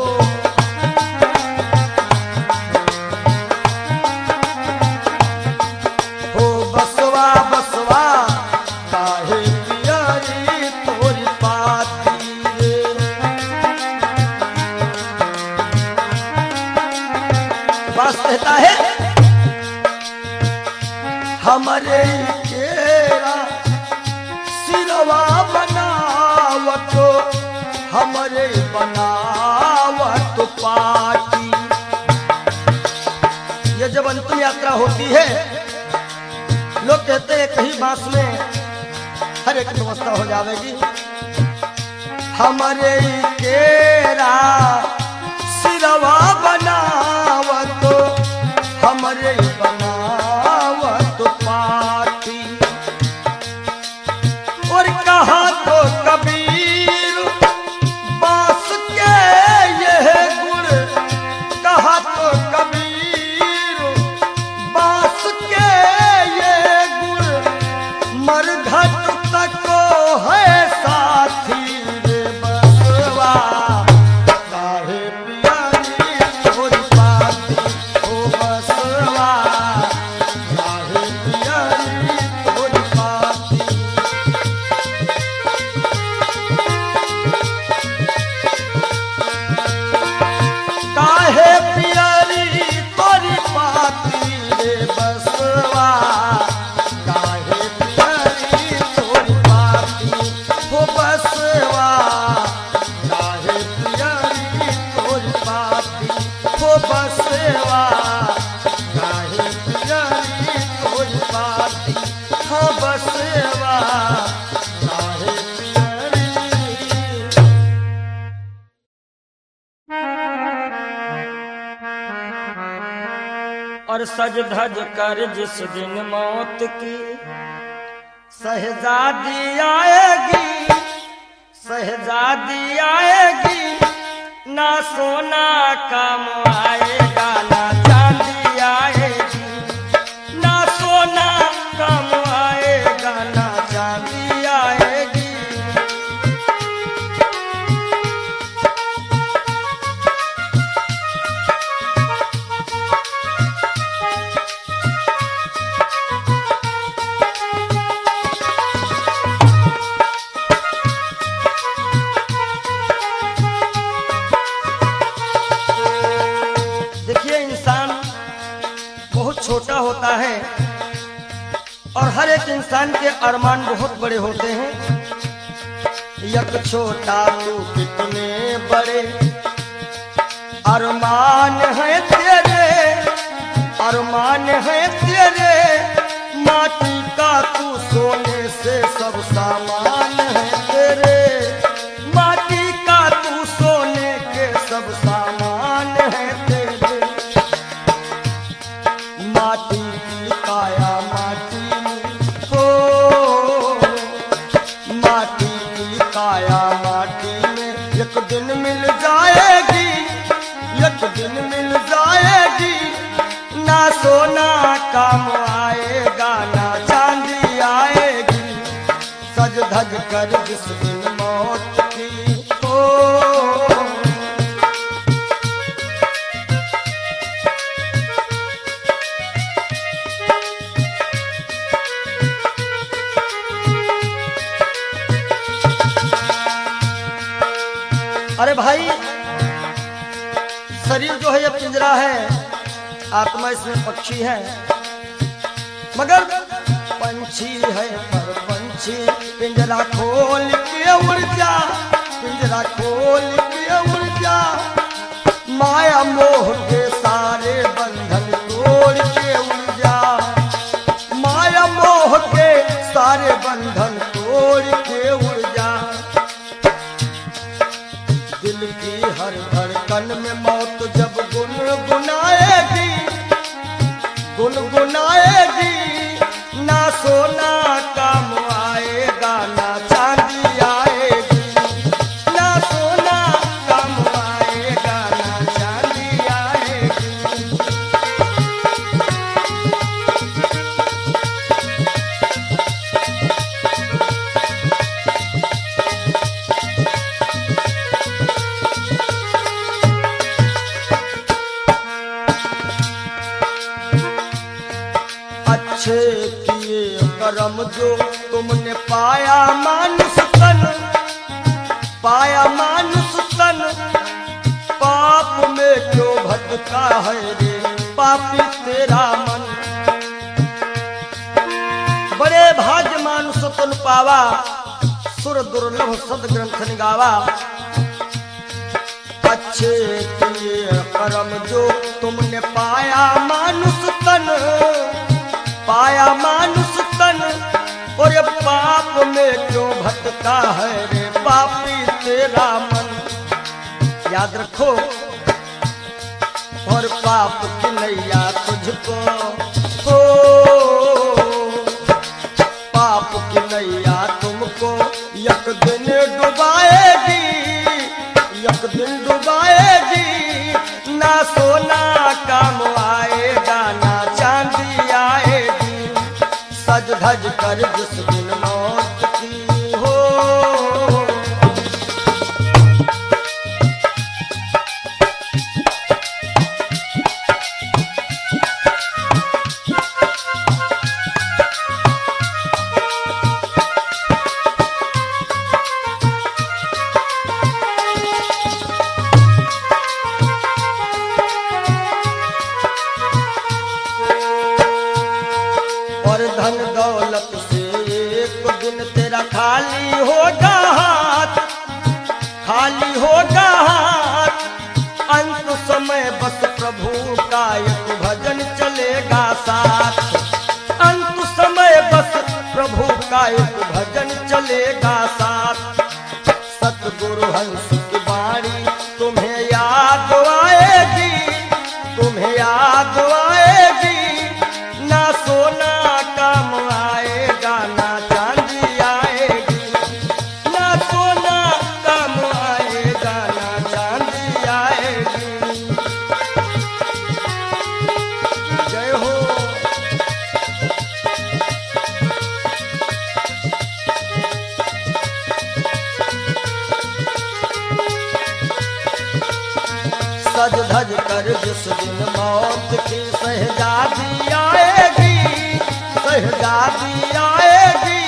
Speaker 1: हो बस कहते हैं कहीं बांस में हर एक व्यवस्था हो जाएगी। हमारे केरा सिरवा बनावत हमरे बनावत पाती। और कहा तो कबीर बांस के यह गुण, कहा तो कबीर बांस के ये गुण मरघट तक है साथी रे बसवा। काहे पियारी तोरी पाती ओ बसवा, काहे पियारी तोरी पाती। काहे पियारी तोरी पाती रे बसवा, काहे पियारी तोरी पाती हो बसवा, काहे पियारी तोरी पाती हो बसवा, काहे पियारी तोरी पाती हो बसवा, काहे पियारी। और सज धज कर जिस दिन मौत की शहजादी आएगी, शहजादी आएगी, ना सोना काम आएगा ना चांदी आएगी, ना सोना काम आएगा ना चांदी आएगी। देखिए इंसान बहुत छोटा होता है और हर एक इंसान के अरमान बहुत बड़े होते हैं। यक छोटा तू कितने बड़े अरमान है तेरे, अरमान है तेरे, माटी का तू सोने से सब सामान है तेरे, माटी का तू सोने के सब सामान है तेरे। माटी की काया माटी में हो, माटी की काया माटी में एक दिन मिल जाएगी, एक दिन मिल जाएगी, ना सोना काम आएगा ना चांदी आएगी। सज धज कर जिस दिन मौत की हो। अरे भाई शरीर जो है ये पिंजरा है, आत्मा इसमें पक्षी है, मगर पंछी है पर पंछी पिंजरा खोल के उड़ जा, पिंजरा खोल के उड़ जा, माया मोह के सारे बंधन तोड़ के उड़ जा, माया मोह के सारे बंधन तोड़ के उड़ जा। दिल की हर धड़कन में मौत जब गुनगुनाएगी, गुनगुनाएगी, ना सोना काम आएगा ना चांदी आएगी, ना सोना काम आएगा ना चांदी आएगी। अच्छे किए करम जो तुमने पाया मानुष तन, पाया मानुष तन, पाप में क्यों भटका है रे पापी तेरा मन। बड़े भाग्य मानुष तन पावा, सुर दुर्लभ सद ग्रंथ निगावा। अच्छे किए करम जो तुमने पाया मानुष तन, पाया मानुष तन, का है रे पापी तेरा मन। याद रखो, और पाप की नैया तुझको हो, पाप की नैया तुमको एक दिन डुबाएगी, एक दिन डुबाएगी। ना सोना काम आएगा ना चांदी आएगी, सज धज कर जिस दिन मौत की हो। और धन दौलत से एक दिन तेरा खाली होगा हाथ, खाली होगा हाथ। अंत समय बस प्रभु का एक भजन चलेगा साथ, अंत समय बस प्रभु का एक भजन चलेगा साथ। सतगुरु हंस की बाणी तुम्हें याद आएगी, तुम्हें याद आएगी। ना सोना काम आएगा ना चांदी आएगी, ना सोना काम आएगा ना चांदी आएगी। जय हो। सज धज कर जिस दिन मौत की शहजादी आएगी, शहजादी आएगी।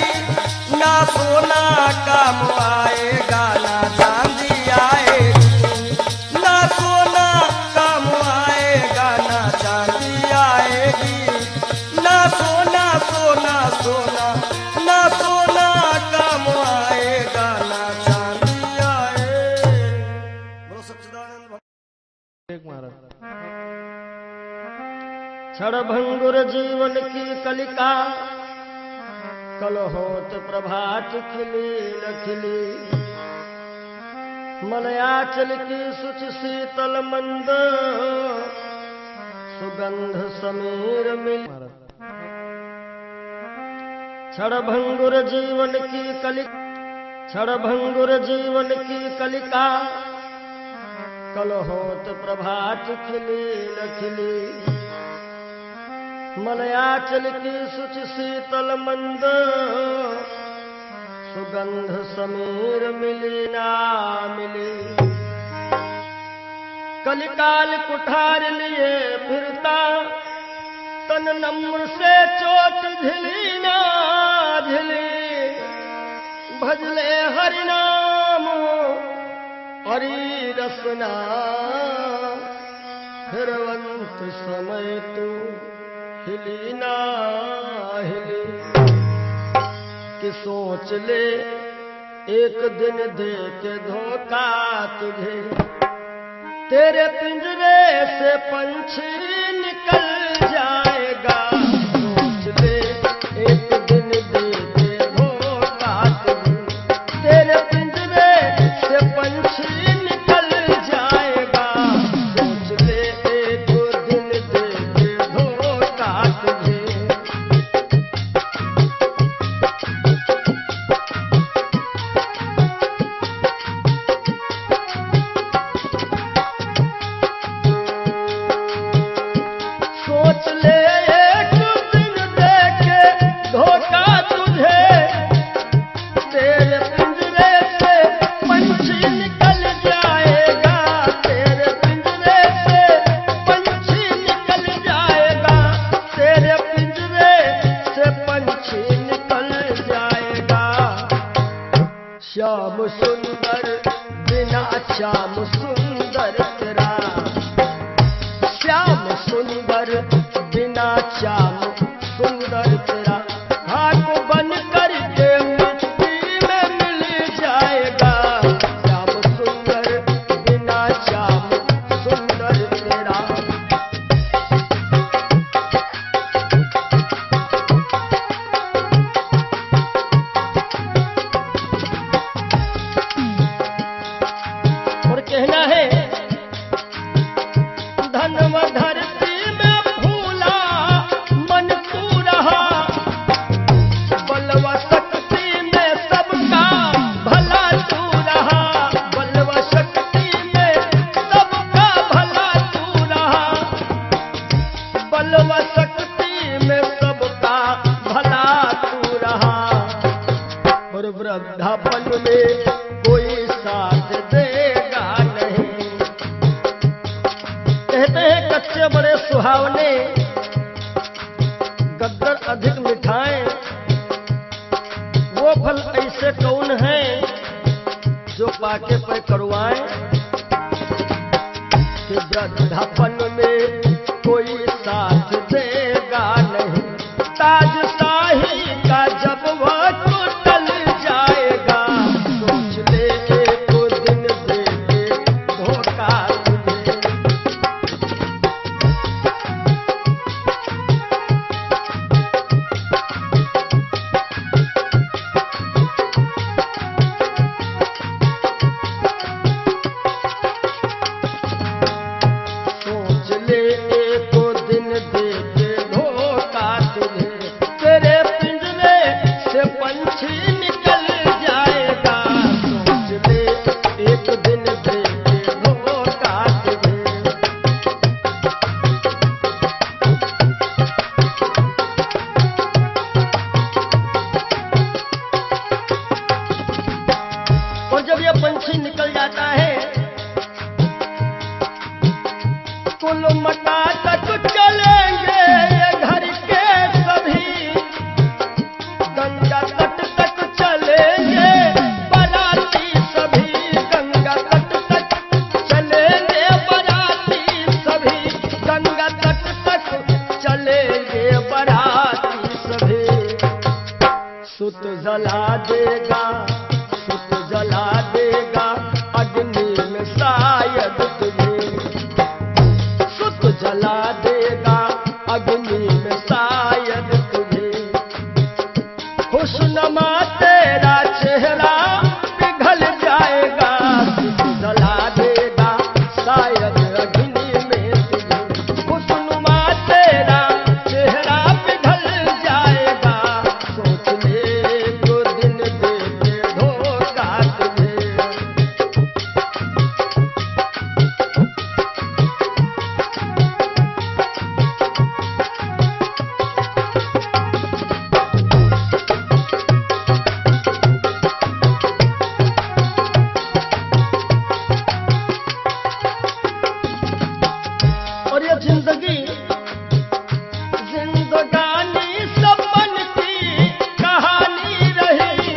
Speaker 1: ना सोना काम आएगा ना चांदी आएगी, ना सोना काम आएगा ना चांदी आएगी। ना सोना सोना सोना, ना सोना काम आएगा ना चांदी आएगी। बोलो सच्चिदानंद क्षण भंगुर जीवन की कलिका, कल होत प्रभात खिली न खिली। मलयाचल की सुच शीतल मंद, सुगंध समीर मिल। क्षण भंगुर जीवन की कलिका, क्षण भंगुर जीवन की कलिका। कल होत प्रभात खिली न खिली। मलयाचल की सुच शीतल मंद, सुगंध समीर मिली ना मिली। कलिकाल कुठार लिए फिरता, तन नम्र से चोट झिली ना झिली। भजले हरि नाम हरि रसना, फिरवंत समय तू हिली ना हिली। कि सोच ले एक दिन दे के धोखा तुझे, तेरे पिंजरे से पंछी निकल जाएगा। सोच ले एक दिन दे के धोखा तुझे, तेरे पिंजरे से पंछी निकल जाएगा। सोच ले एक दिन दे के धोखा तुझे। सोच ले एक दिन दे के धोखा तुझे, तेरे पिंजरे से पंछी निकल जाएगा। तेरे पिंजरे से पंछी निकल जाएगा। तेरे पिंजरे से पंछी निकल जाएगा। श्याम सुंदर बिना श्याम सुंदर तेरा, श्याम सुंदर बिना श्याम सुंदर तेरा। हाथ बन कर के मिट्टी में मिल जाएगा। श्याम सुंदर बिना श्याम सुंदर तेरा। और वृद्धापन में कोई साथ देगा नहीं। कहते हैं कच्चे बड़े सुहावने, गद्दर अधिक मिठाएं। वो फल ऐसे कौन है जो पाके पे करुआएं। कि वृद्धापन में कोई साथ देगा नहीं। ताज शाही का जब वह टूटल जाएगा, सोच ले एक दिन दे के धोखा तुझे। सोच ले एक दिन दे के धोखा तुझे। तेरे पिंजरे से पंछी निकल जाएगा, सोच ले एक दिन दे के धोखा तुझे। और जब ये पंछी निकल जाता है, कुल मटा तक चलेंगे ये घर के सभी। गंगा तट तक चलेंगे बाराती सभी। गंगा तट तक चलेंगे बाराती सभी। गंगा तट तक चलेंगे बाराती सभी। सुत जला देगा, सुत जला देगा अग्नि में शायद तुझे। सुत जला देगा अग्नि में शायद तुझे। खुशनुमा तेरा चेहरा पिघल जाएगा, सुत जला देगा शायद अग्नि में तुझे। खुशनुमा तेरा चेहरा पिघल जाएगा, सोच ले तो दिन दे के धोखा तुझे। और ये जिंदगी जिंदगानी सपन की कहानी रही।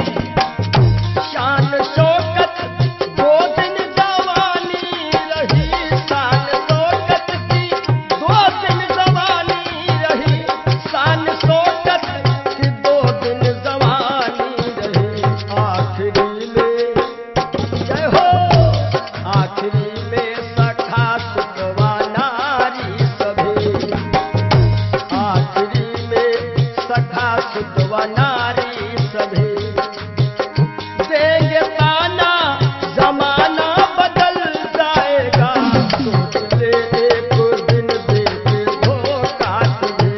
Speaker 1: शान शौकत दो दिन जवानी रही। शान शौकत की दो दिन जवानी रही। शान शौकत की दो दिन जवानी रही। आखिरी में जय हो, आखिरी में सखा सुतवा नारी सभी। आखिरी में सखा सुतवा नारी सभी। देंगे ताना जमाना बदल जाएगा, सोच ले एक दिन दे के धोखा तुझे।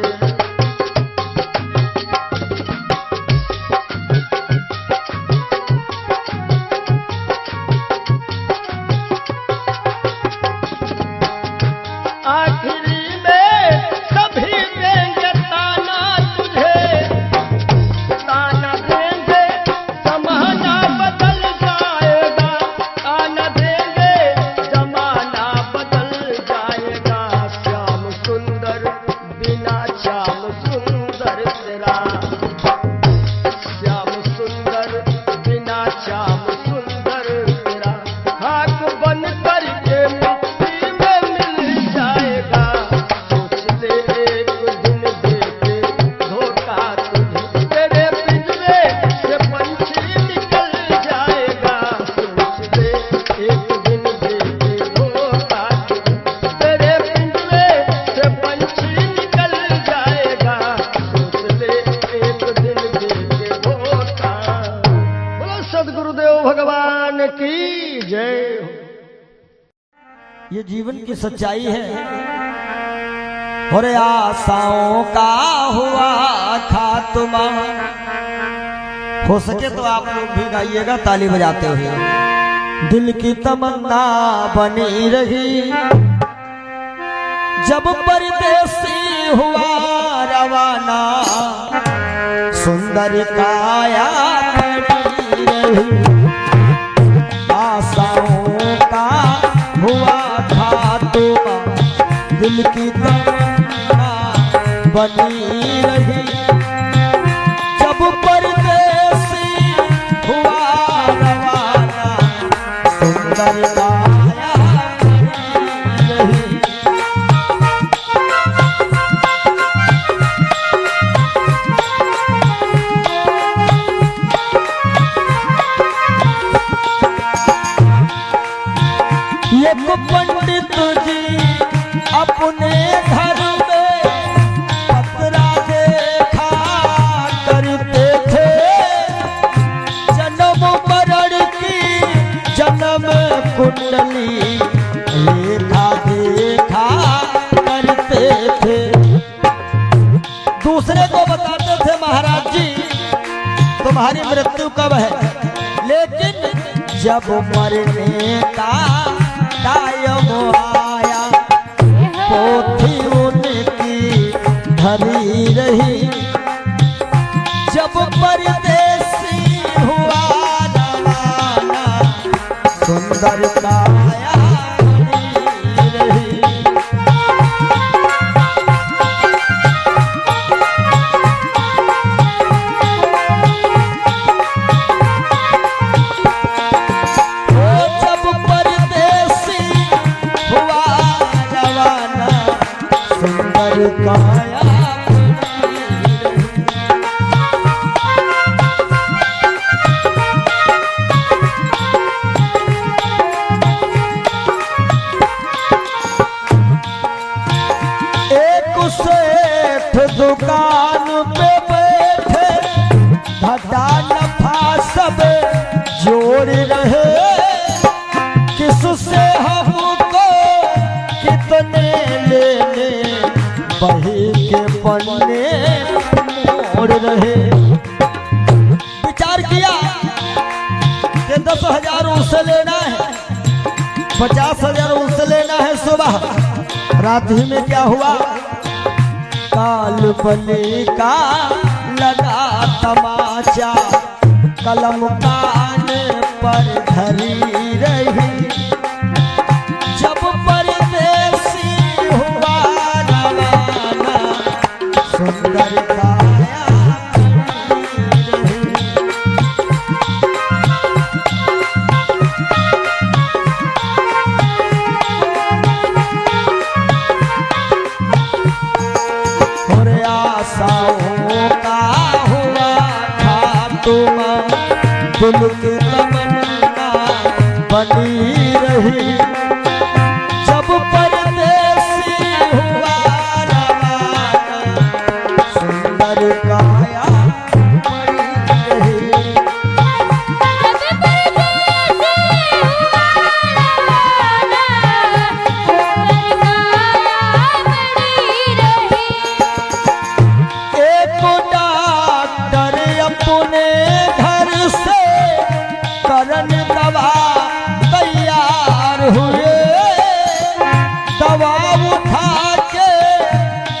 Speaker 1: आखिरी में सभी देंगे ताना तुझे। ताना देंगे जमाना बदल जाएगा। ताना देंगे जमाना बदल जाएगा। श्याम सुंदर बिना श्याम सुंदर तेरा। श्याम सुंदर बिना श्याम सुंदर तेरा। खाक बन करके मिट्टी में मिल जाएगा, सोच ले एक दिन दे के धोखा तुझे। तेरे पिंजरे से पंछी निकल जाएगा, सोच ले एक दिन दे के धोखा तुझे। तेरे पिंजरे से पंछी निकल जाएगा, सोच ले एक दिन दे के धोखा। बोलो सद्गुरुदेव भगवान की जय हो। ये जीवन की सच्चाई है। और आशाओं का हुआ खात्मा। हो सके तो आप लोग भी गाइएगा ताली बजाते हुए। दिल की तमन्ना बनी रही जब परदेसी हुआ रवाना। सुंदर काया खड़ी बनी रही। जब परदेसी हुआ रवाना सुंदर काया बनी रही। एक पंडित जी अपने घर में पतरा देखा करते थे। जन्म मरण की जन्म कुंडली लेखा देखा करते थे। दूसरे को बताते थे महाराज जी तुम्हारी मृत्यु कब है, लेकिन जब मरने का टाइम आया पोथी उनकी धरी रही। जब परदेसी हुआ रवाना सुंदर काया बनी रही। काया एक सेठ दुकान पे बैठे घाटा नफा सब जोड़ रहे। किससे हमको कितने लेने बही के पन्ने मोड़ रहे। विचार किया कि 10,000 उससे लेना है, 50,000 उससे लेना है। सुबह रात ही में क्या हुआ, काल बली का लगा तमाचा कलम कान पर धरी रही। जब परदेसी हुआ रवाना सुंदर काया बनी रही। और आशाओं का हुआ खात्मा दिल की तमन्ना बनी रही। जब परदेसी हुआ रवाना सुंदर काया बनी रही। एक डॉक्टर अपने घर से करन दवा तैयार हुए। दवा उठा के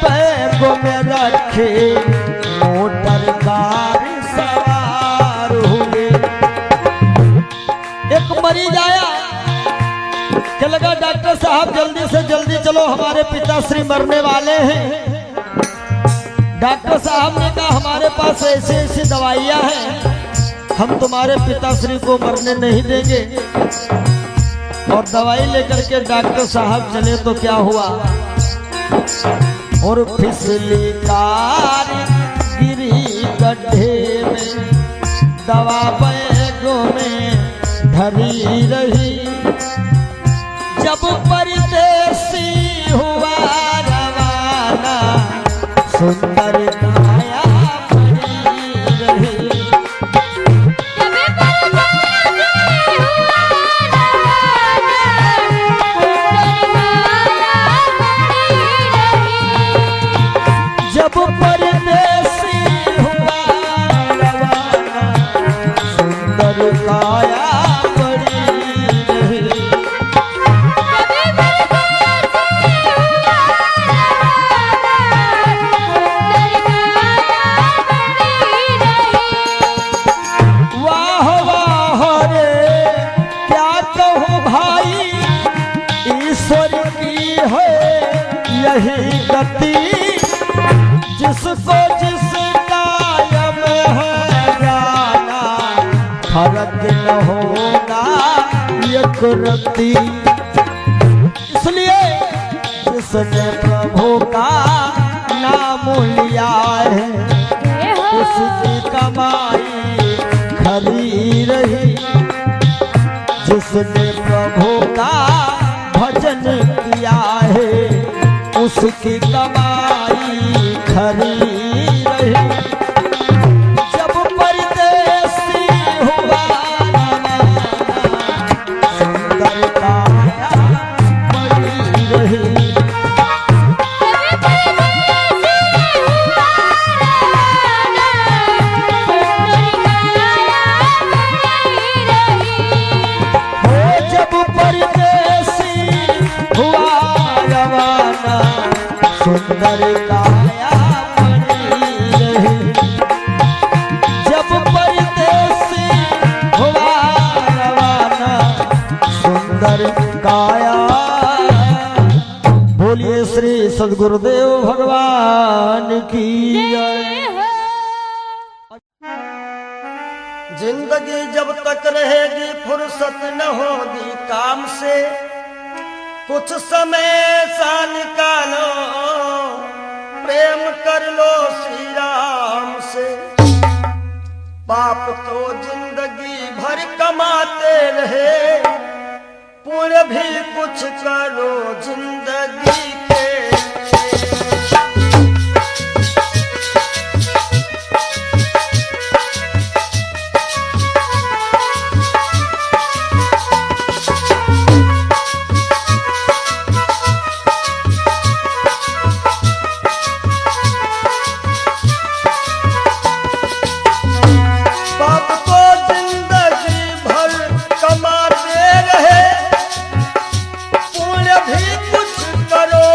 Speaker 1: बैग में रखे मोटर कार सवार हुए। एक मरीज आया कि लगा डॉक्टर साहब जल्दी से जल्दी चलो हमारे पिताश्री मरने वाले हैं। डॉक्टर साहब ने कहा हमारे पास ऐसी ऐसी दवाइयां हैं, हम तुम्हारे पिताश्री को मरने नहीं देंगे। और दवाई लेकर के डॉक्टर साहब चले तो क्या हुआ, और फिसली कार गिरी गड्ढे में, दवा बैगों में धरी रही। जब परदेसी हुआ रवाना सुंदर काया बनी रही। जब परदेसी हुआ रवाना सुंदर काया बनी रही। वाह वाह रे क्या कहूँ भाई, ईश्वर की है यही गति। जिसको जिस कायम है जाना, फर्क न होना ये करती। इसलिए जिसने प्रभु का नाम लिया है,
Speaker 2: जय हो
Speaker 1: उसकी कमाई खरी रही। जिसने प्रभु का भजन किया है, उसकी कमाई खरी रही। जब परदेसी हुआ सुंदर काया बड़ी रही। हो जब परदेसी हुआ रवाना, सुंदर काया बनी रही। जब परदेसी हुआ रवाना, सुंदर काया। बोलिए श्री सद्गुरुदेव भगवान की जय। जिंदगी जब तक रहेगी फुर्सत न होगी काम से, कुछ समय सा निकालो प्रेम कर लो श्री राम से। पाप तो जिंदगी भर कमाते रहे, पुण्य भी कुछ करो जिंदगी के। पाप को जिंदगी भर कमाते रहे, पुण्य भी कुछ करो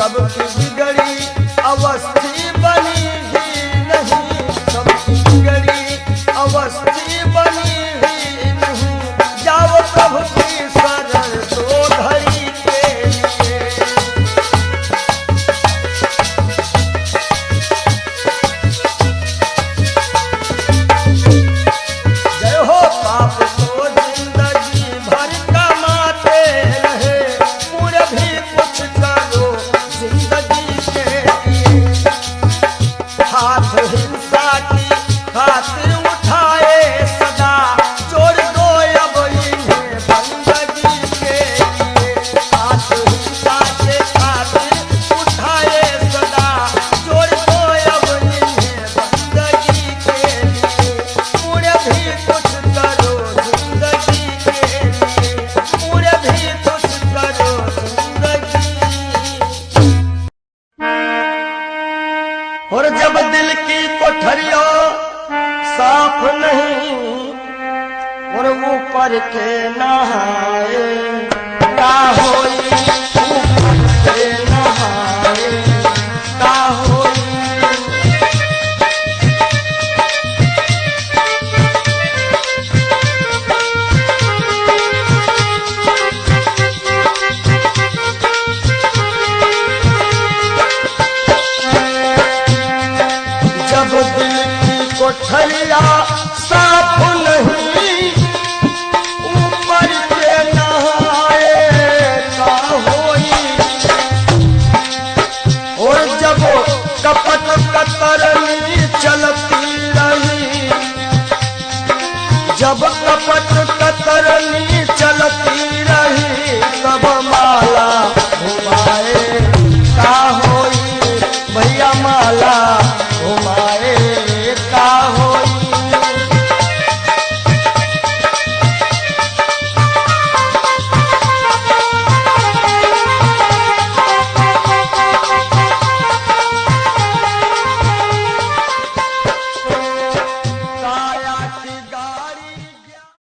Speaker 1: सबकी बिगड़ी अवस्थी बनी ही नहीं, सबकी बिगड़ी अवस्थी बनी ही नहीं। जाओ प्रभु की शरण दो घड़ी के लिए। जय हो पाप को जिंदगी भर कमाते रहे, पूरे भी कुछ करो जिंदगी के लिए। हाथ हिंसा की खातिर उठाए सदा, जोड़ दो अब इन्हें बंदगी के लिए। हाथ हिंसा के खातिर उठाए सदा, जोड़ दो अब इन्हें बंदगी के लिए। पूरे भी कुछ करो जिंदगी के लिए, पूरे भी कुछ करो जिंदगी। और जब दिल की कोठरिया साफ नहीं, और ऊपर के नहाए का होई, ऊपर के नहाए का होई। जब दिल की कोठरिया साफ नहीं, ऊपर के नहाए का होई। और जब कपट कतरनी चलती रही, जब कपट कतरनी